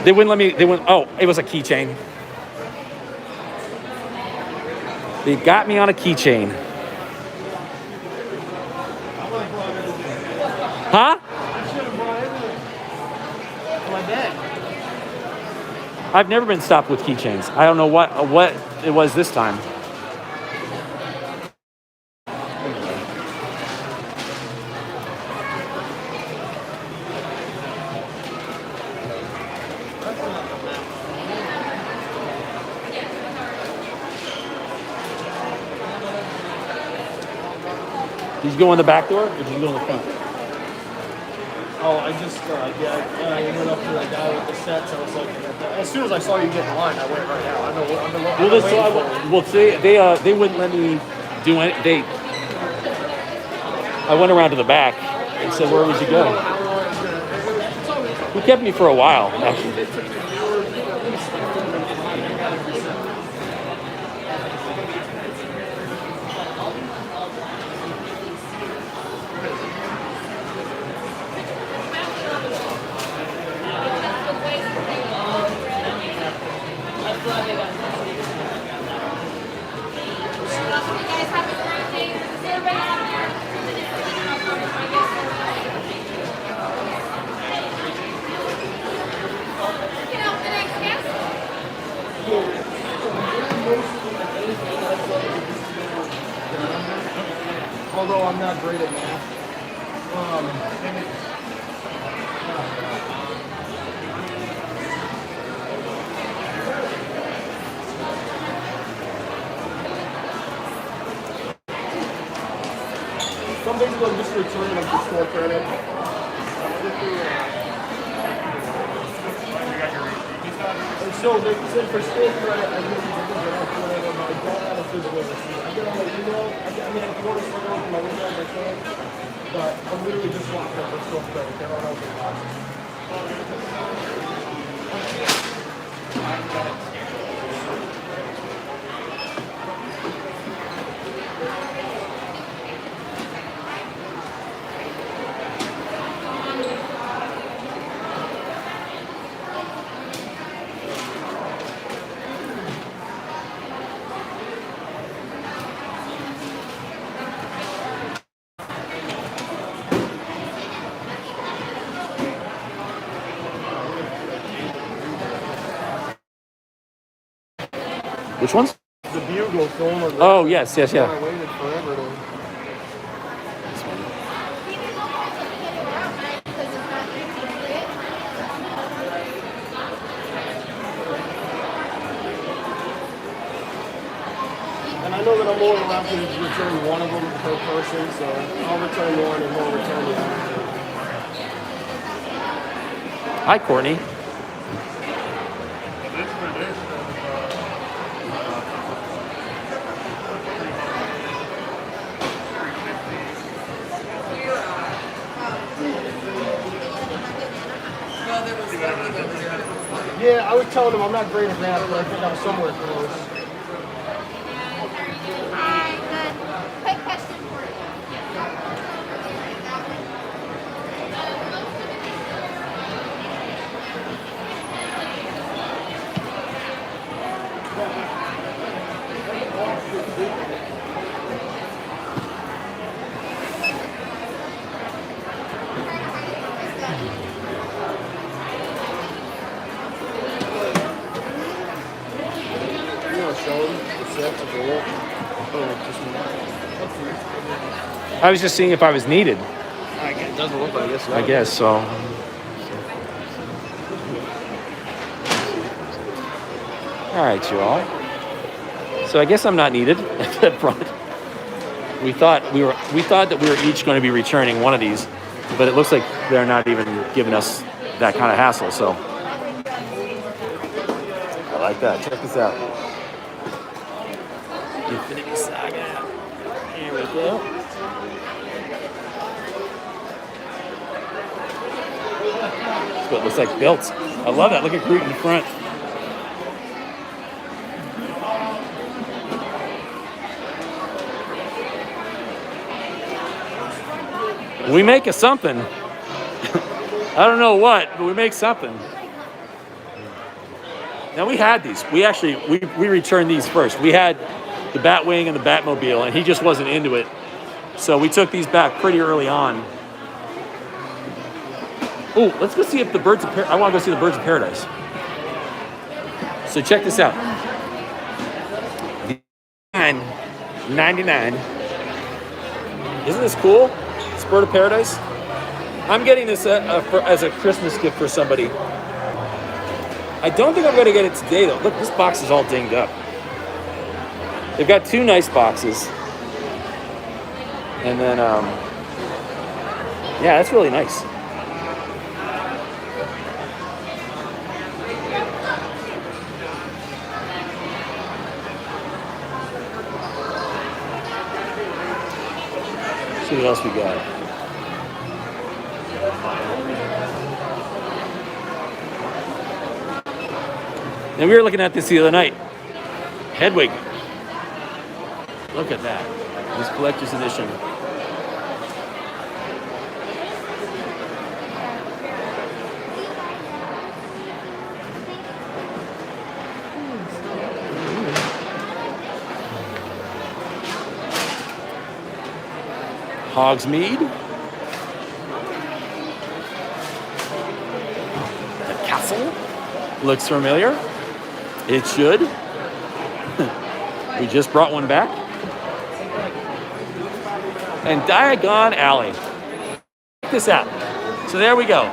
They wouldn't let me. Oh, it was a keychain. They got me on a keychain. Huh? I've never been stopped with keychains. I don't know what it was this time. Did you go in the back door, or did you go in the front? Oh, I just, I went up to that guy with the sets. I was like, as soon as I saw you get in line, I went right out. Well, they wouldn't let me do it. I went around to the back and said, "Where would you go?" He kept me for a while, actually. Although I'm not great at math. Some days ago, just return like the store credit. And so they said for store credit, I really didn't get up whatever, but I don't have a physical receipt. I get on my email. I mean, if you want to start off my windows, I can. But I'm literally just locked up for store credit. They don't have the Which ones? The bugle film. Or Oh, yes, yes, yeah. I waited forever to. And I know that I'm only allowed to return one of them per person, so I'll return one and he'll return the other. Hi, Courtney. Yeah, I was telling him I'm not great at math, but I think I'm somewhere close. Hi, good. Quick question for you. You want to show him the sets of the look? Oh, just one. I was just seeing if I was needed. It doesn't look like it. I guess so. All right, you all. So I guess I'm not needed at the front. We thought that we were each going to be returning one of these, but it looks like they're not even giving us that kind of hassle. So I like that. Check this out. Infinity Saga. Here we go. That's what it looks like built. I love that. Look at Groot in the front. We make a something. I don't know what, but we make something. Now we had these. We returned these first. We had the Batwing and the Batmobile, and he just wasn't into it. So we took these back pretty early on. Oh, let's go see if the Birds of Paradise. I want to go see the Birds of Paradise. So check this out. $99. Isn't this cool? It's Bird of Paradise. I'm getting this as a Christmas gift for somebody. I don't think I'm going to get it today, though. Look, this box is all dinged up. They've got two nice boxes. And then, yeah, that's really nice. See what else we got. And we were looking at this the other night. Hedwig. Look at that. This collector's edition. Hogsmeade. The castle looks familiar. It should. We just brought one back. And Diagon Alley. Check this out. So there we go.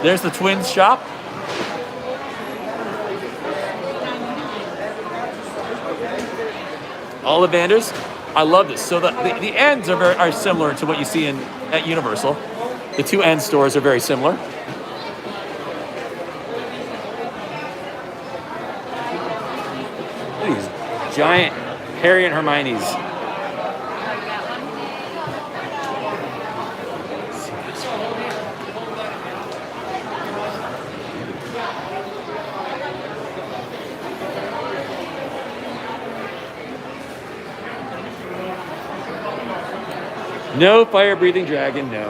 There's the Twins shop. All the vendors. I love this. So the ends are similar to what you see at Universal. The two end stores are very similar. Look at these giant Harry and Hermione's. No fire-breathing dragon, no.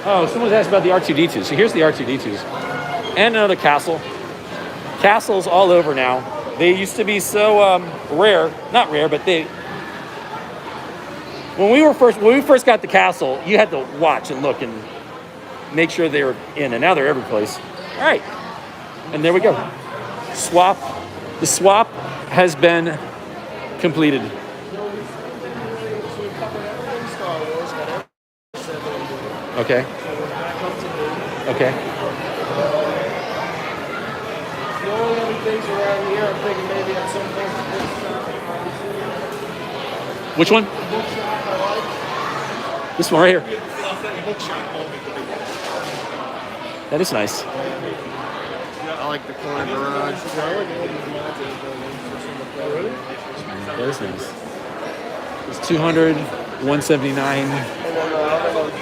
Oh, someone's asked about the R2D2. So here's the R2D2s. And another castle. Castles all over now. They used to be so rare. Not rare, but they... When we first got the castle, you had to watch and look and make sure they were in. And now they're every place. All right. And there we go. Swap. The swap has been completed. So we covered everything Star Wars, got everything said that we did. Okay. So we're back up to date. Okay. The only other things around here, I'm thinking maybe at some point the bookshop. Which one? The bookshop I like. This one right here. The bookshop won't be the big one. That is nice. I like the corner garage. Yeah, I like all these mountain buildings. Really? That is nice. It's 200, 179. And then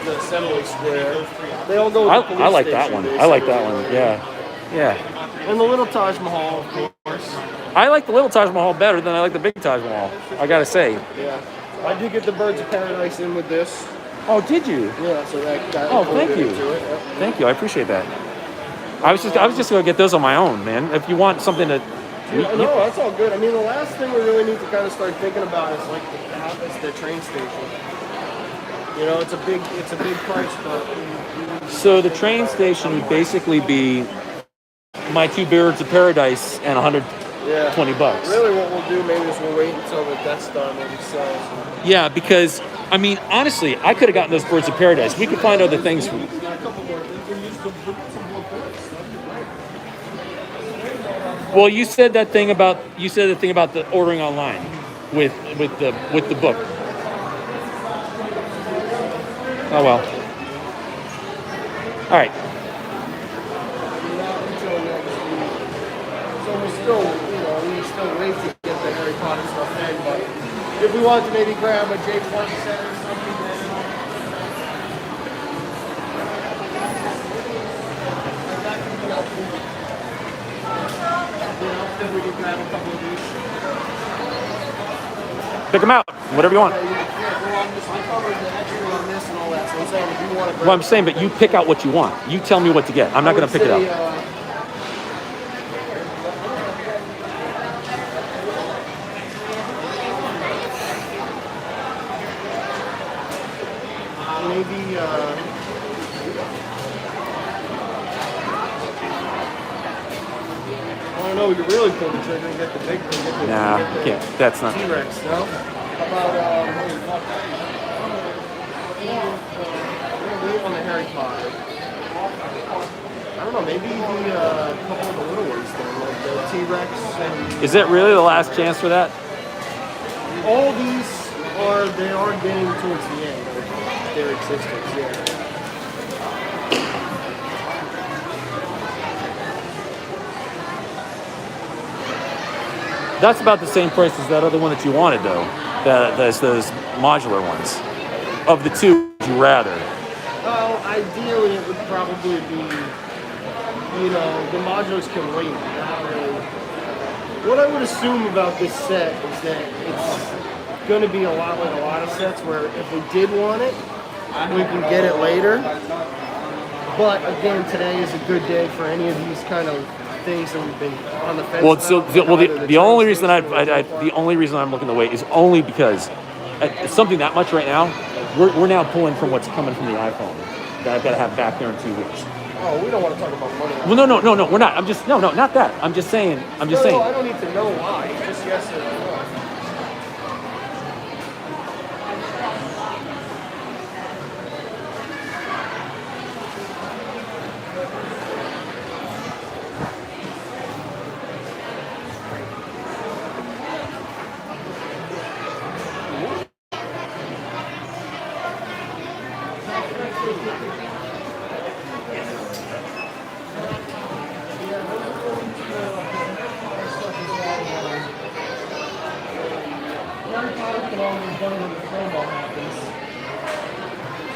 the assembly square. They all go with the police I like that station, one. I like that basically. one. Yeah. Yeah. And the little Taj Mahal, of course. I like the little Taj Mahal better than I like the big Taj Mahal. I gotta say. Yeah. I did get the Birds of Paradise in with this. Oh, did you? Yeah, so that Oh, thank you. into it. Yep. Thank you. I appreciate that. I was just gonna get those on my own, man. If you want something to. Yeah, no, that's all good. I mean, the last thing we really need to kind of start thinking about is like the train station. You know, it's a big price, but So the train station would basically be my two Birds of Paradise and $120. yeah. Really, what we'll do maybe is we'll wait until the Death Star maybe sells. Yeah, because I mean, honestly, I could have gotten those Birds of Paradise. We could find other things. We got a couple more things. We use some more points. Well, you said the thing about the ordering online with the book. Oh well. All right. Not until next week. So we still wait to get the Harry Potter stuff in, but if we want to maybe grab a J27 or something, then that can be helpful. If we can grab a couple of these. Pick them out. Whatever you want. Yeah, well, I covered the extra on this and all that, so I'm saying if you want to grab Well, I'm saying, but you pick out what you want. You tell me what to get. I'm not going to pick it up. Maybe, I don't know, we could really pull the trigger and get the big one. Nah, can't. That's not. T-Rex, no? How about, on the Harry Potter. I don't know, maybe the couple of the little ones then, like the T-Rex and... Is it really the last chance for that? All these they are getting towards the end of their existence, yeah. That's about the same price as that other one that you wanted, though. That's those modular ones. Of the two, would you rather? Well, ideally it would probably be, the modulars can wait. Not really. What I would assume about this set is that it's going to be a lot like a lot of sets where if we did want it, we can get it later. But again, today is a good day for any of these kind of things that we've been on the fence about. The only reason the only reason I'm looking to wait is only because it's something that much right now. We're now pulling from what's coming from the iPhone that I've got to have back there in 2 weeks. Oh, we don't want to talk about money. Well, no, we're not. Not that. I'm just saying. No, I don't need to know why. Just yes or no.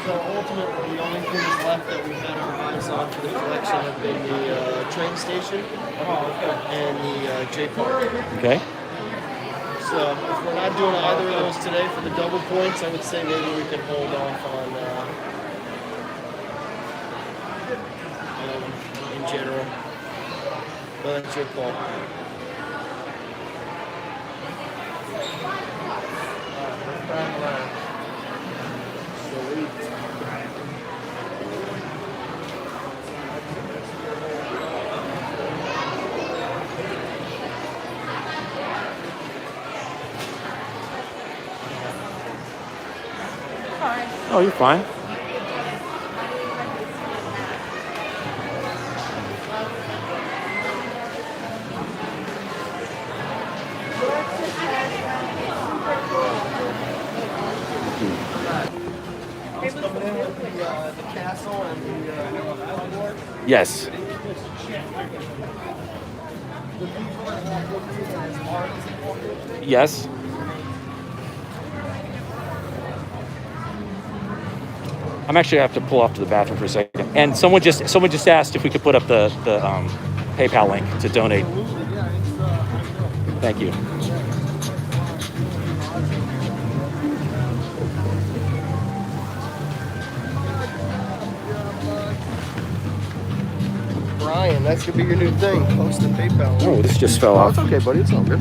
So ultimately, the only things left that we had our eyes on for the collection have been the train station and the J Park. Okay. So if we're not doing either of those today for the double points, I would say maybe we can hold off on in general. But that's your call. Oh, you're fine. The castle and the Yes. Yes. I'm actually have to pull off to the bathroom for a second. And someone just asked if we could put up the PayPal link to donate. Thank you. Brian, that's gonna be your new thing. Post the PayPal. Oh, this just fell Oh, off. it's okay, buddy. It's all good.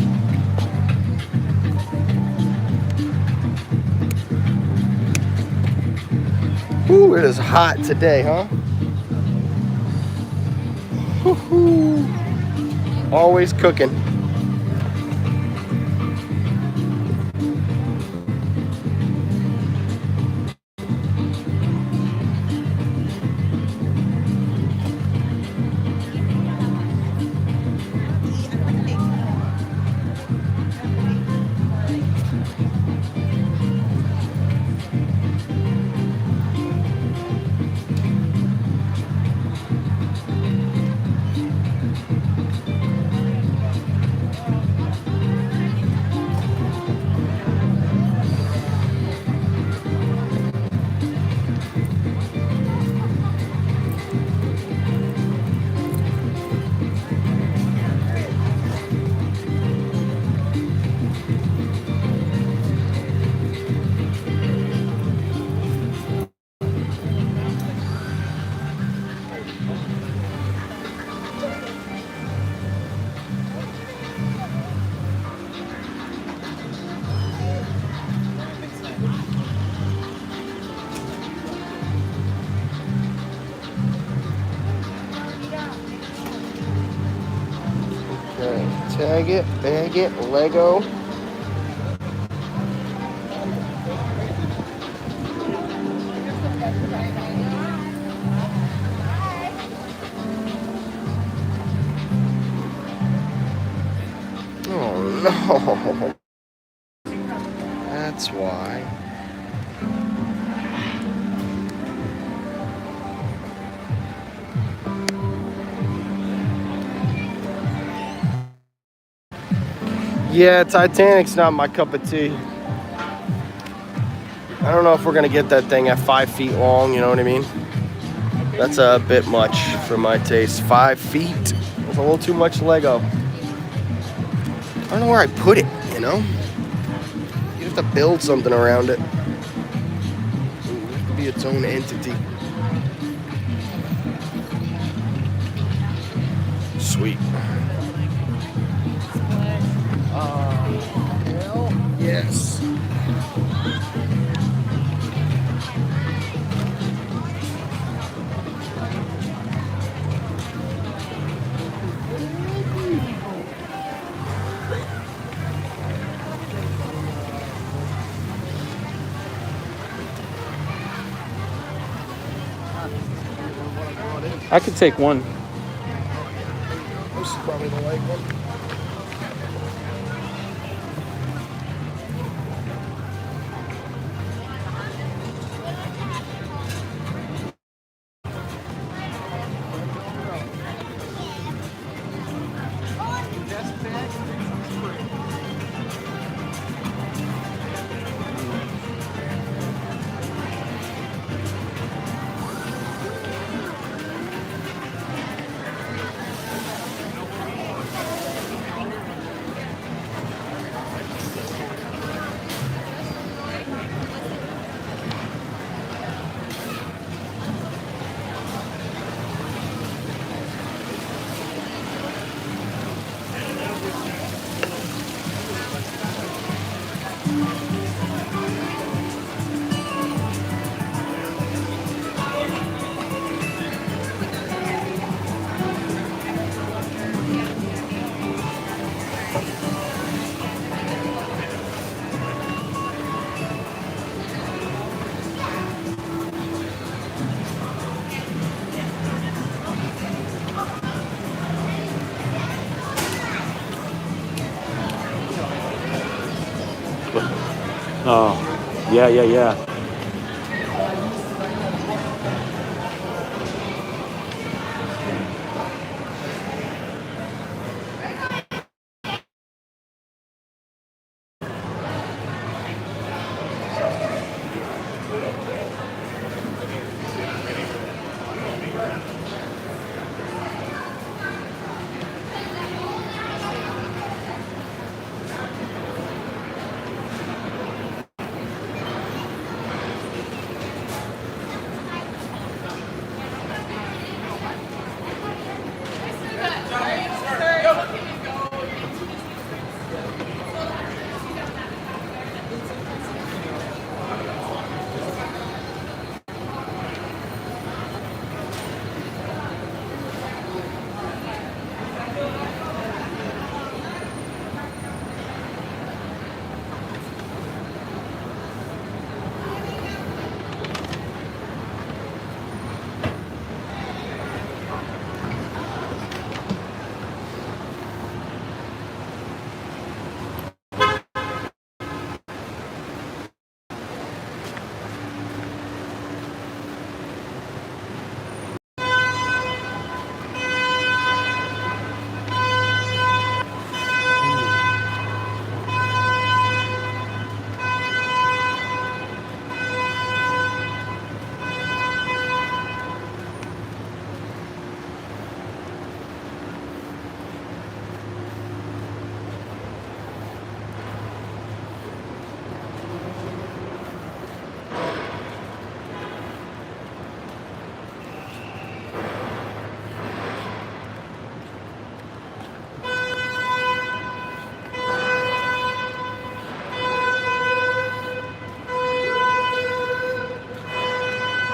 Ooh, it is hot today, huh? Woo-hoo. Always cooking. Okay, tag it, bag it, Lego. Oh no. That's why. Yeah, Titanic's not my cup of tea. I don't know if we're gonna get that thing at 5 feet long, you know what I mean? That's a bit much for my taste. 5 feet. It's a little too much Lego. I don't know where I put it, you know? You have to build something around it. It has to be its own entity. Sweet. Hell yes. I could take one. This is probably the right one. Oh, yeah, yeah, yeah.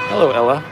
Hello, Ella.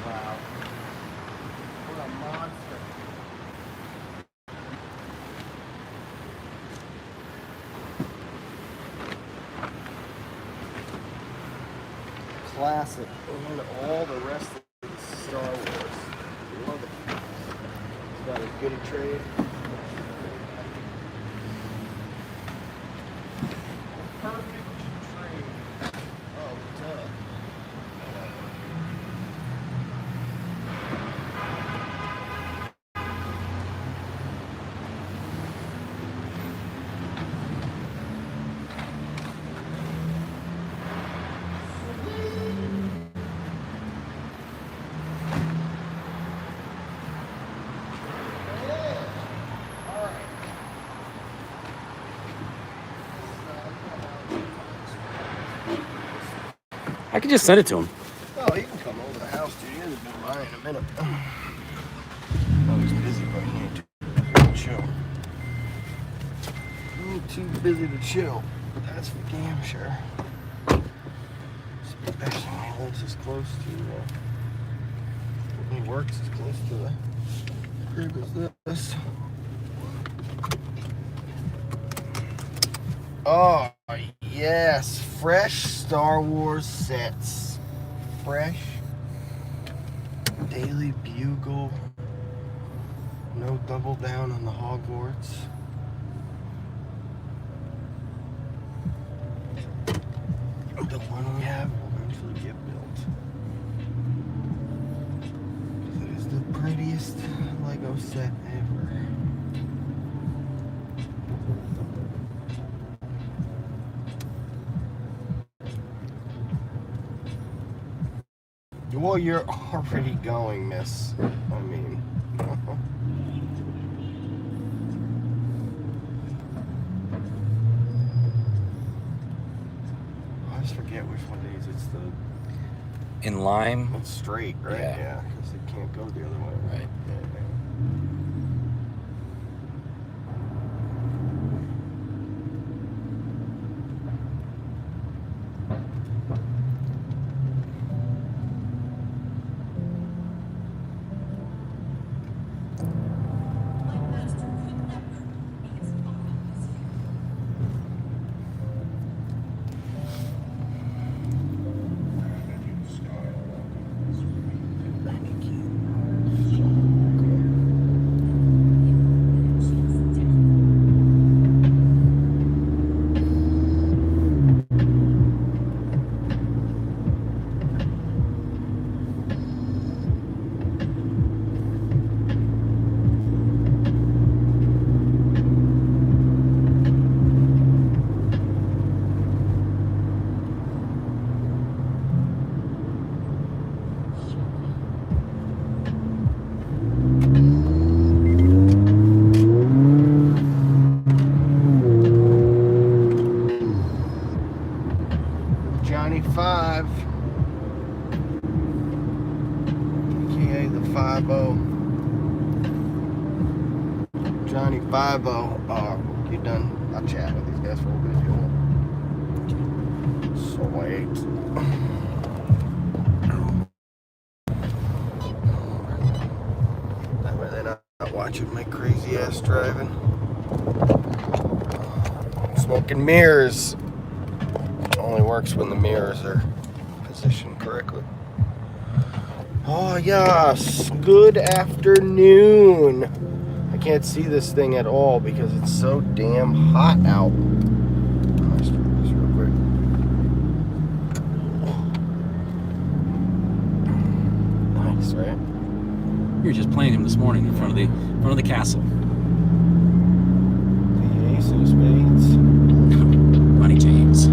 Wow. What a monster. Classic. And all the rest of the Star Wars. Love it. It's got a goodie trade. Perfect trade. Oh, duh. I could just send it to him. Oh, you can come over to the house, dude. You're gonna be mine in a minute. Oh, he's busy, but he ain't too busy to chill. He ain't too busy to chill. That's for damn sure. Especially when he lives as close to, when he works as close to the crib as this. Oh, yes. Fresh Star Wars sets. Fresh. Daily Bugle. No double down on the Hogwarts. The one we have will eventually get built. It is the prettiest Lego set ever. Well, you're already going, miss. I mean... I always forget which one of these. It's the... In lime. It's straight, right? Yeah. Because it can't go the other way. Right. Johnny 5. AKA the 5-0. Johnny 5-0. You done? I'll chat with these guys for a little bit if you want. Sweet. That way they're not watching my crazy ass driving. Smoking mirrors. Only works when the mirrors are positioned correctly. Oh yes, good afternoon. I can't see this thing at all because it's so damn hot out. Let's do this real quick. Nice, right? You were just playing him this morning in front of the castle. The ace of spades. Money James.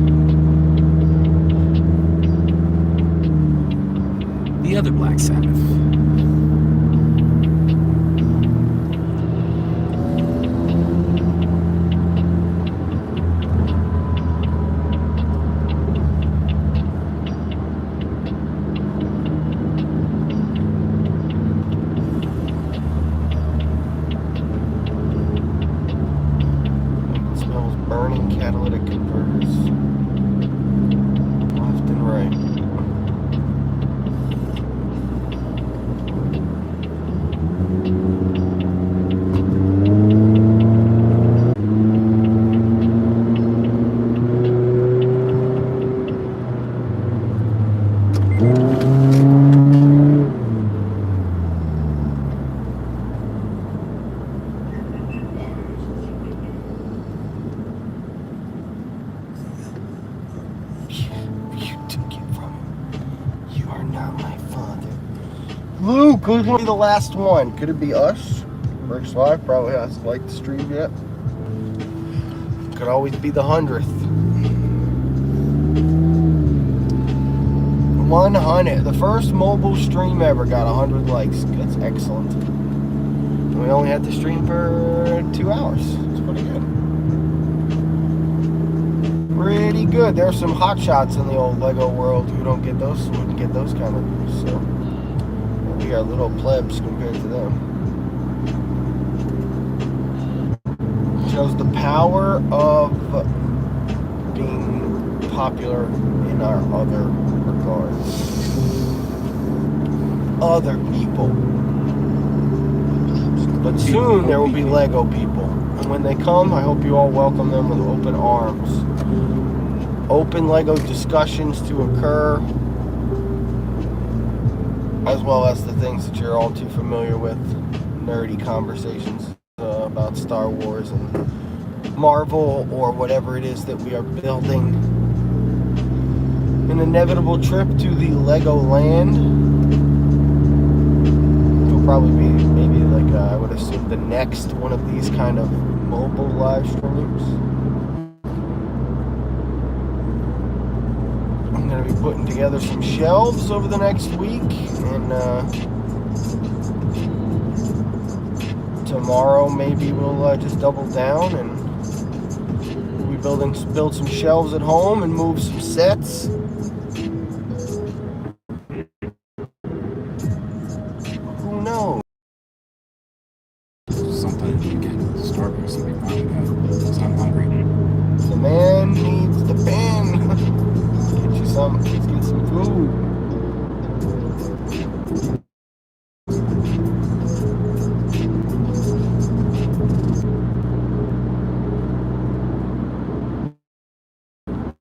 The other Black Sabbath. It smells burning catalytic converters. Left and right. You took it from him. You are not my father. Luke, who's gonna be the last one? Could it be us? Bricks Live probably hasn't liked the stream yet. Could always be the 100th. 100. The first mobile stream ever got 100 likes. That's excellent. And we only had to stream for 2 hours. It's pretty good. Pretty good. There's some hot shots in the old Lego world who don't get those, wouldn't get those kind of views. So we are little plebs compared to them. Shows the power of being popular in our other regards. Other people. But soon there will be Lego people. And when they come, I hope you all welcome them with open arms. Open Lego discussions to occur, as well as the things that you're all too familiar with. Nerdy conversations about Star Wars and Marvel or whatever it is that we are building. An inevitable trip to the Lego land. It'll probably be maybe like I would assume the next one of these kind of mobile live streams. I'm gonna be putting together some shelves over the next week, and tomorrow maybe we'll just double down and we'll be build some shelves at home and move some sets. Who knows? Something you get Starbucks and be fine with that, because I'm hungry. The man needs the pen. Get you some. Let's get some food.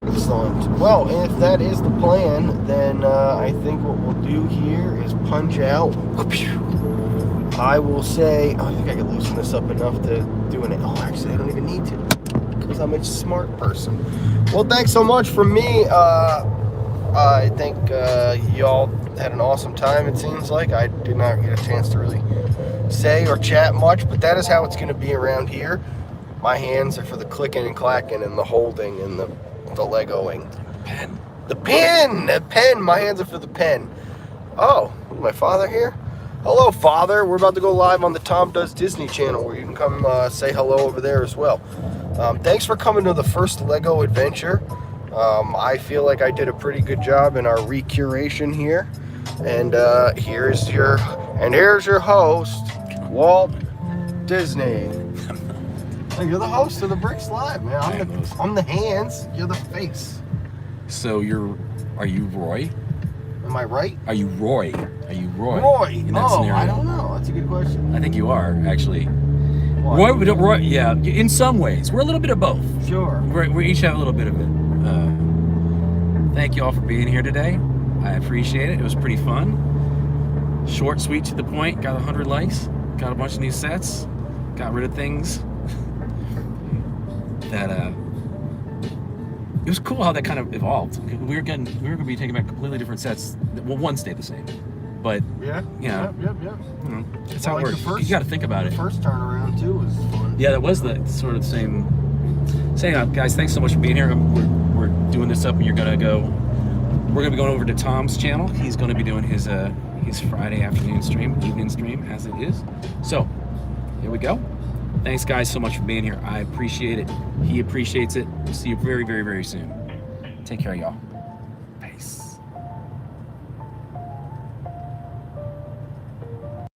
Excellent. Well, if that is the plan, then I think what we'll do here is punch out. I will say, I think I can loosen this up enough to do it. Oh, actually, I don't even need to, because I'm a smart person. Well, thanks so much from me. I think y'all had an awesome time, it seems like. I did not get a chance to really say or chat much, but that is how it's going to be around here. My hands are for the clicking and clacking and the holding and the Legoing. Pen. The pen! The pen! My hands are for the pen. Oh, is my father here? Hello, Father. We're about to go live on the Tom Does Disney channel, where you can come say hello over there as well. Thanks for coming to the first Lego adventure. I feel like I did a pretty good job in our recuration here. And here's your host, Walt Disney. You're the host of the Bricks Live, man. I'm the hands. You're the face. So are you Roy? Am I right? Are you Roy? Are you Roy? Roy. In that scenario? I don't know. That's a good question. I think you are, actually. Why? Roy, yeah, in some ways. We're a little bit of both. Sure. We each have a little bit of it. Thank you all for being here today. I appreciate it. It was pretty fun. Short, sweet, to the point. Got 100 likes. Got a bunch of new sets. Got rid of things that it was cool how that kind of evolved. We were going to be taking back completely different sets. Well, one stayed the same, but Yeah. Yeah. Yep. you know, that's how it Like the works. You got to think about it. The first turnaround too was fun. Yeah, that was the sort of the same. Saying, guys, thanks so much for being here. We're doing this up, and you're gonna go. We're gonna be going over to Tom's channel. He's gonna be doing his Friday afternoon stream, evening stream, as it is. So here we go. Thanks, guys, so much for being here. I appreciate it. He appreciates it. We'll see you very, very, very soon. Take care, y'all.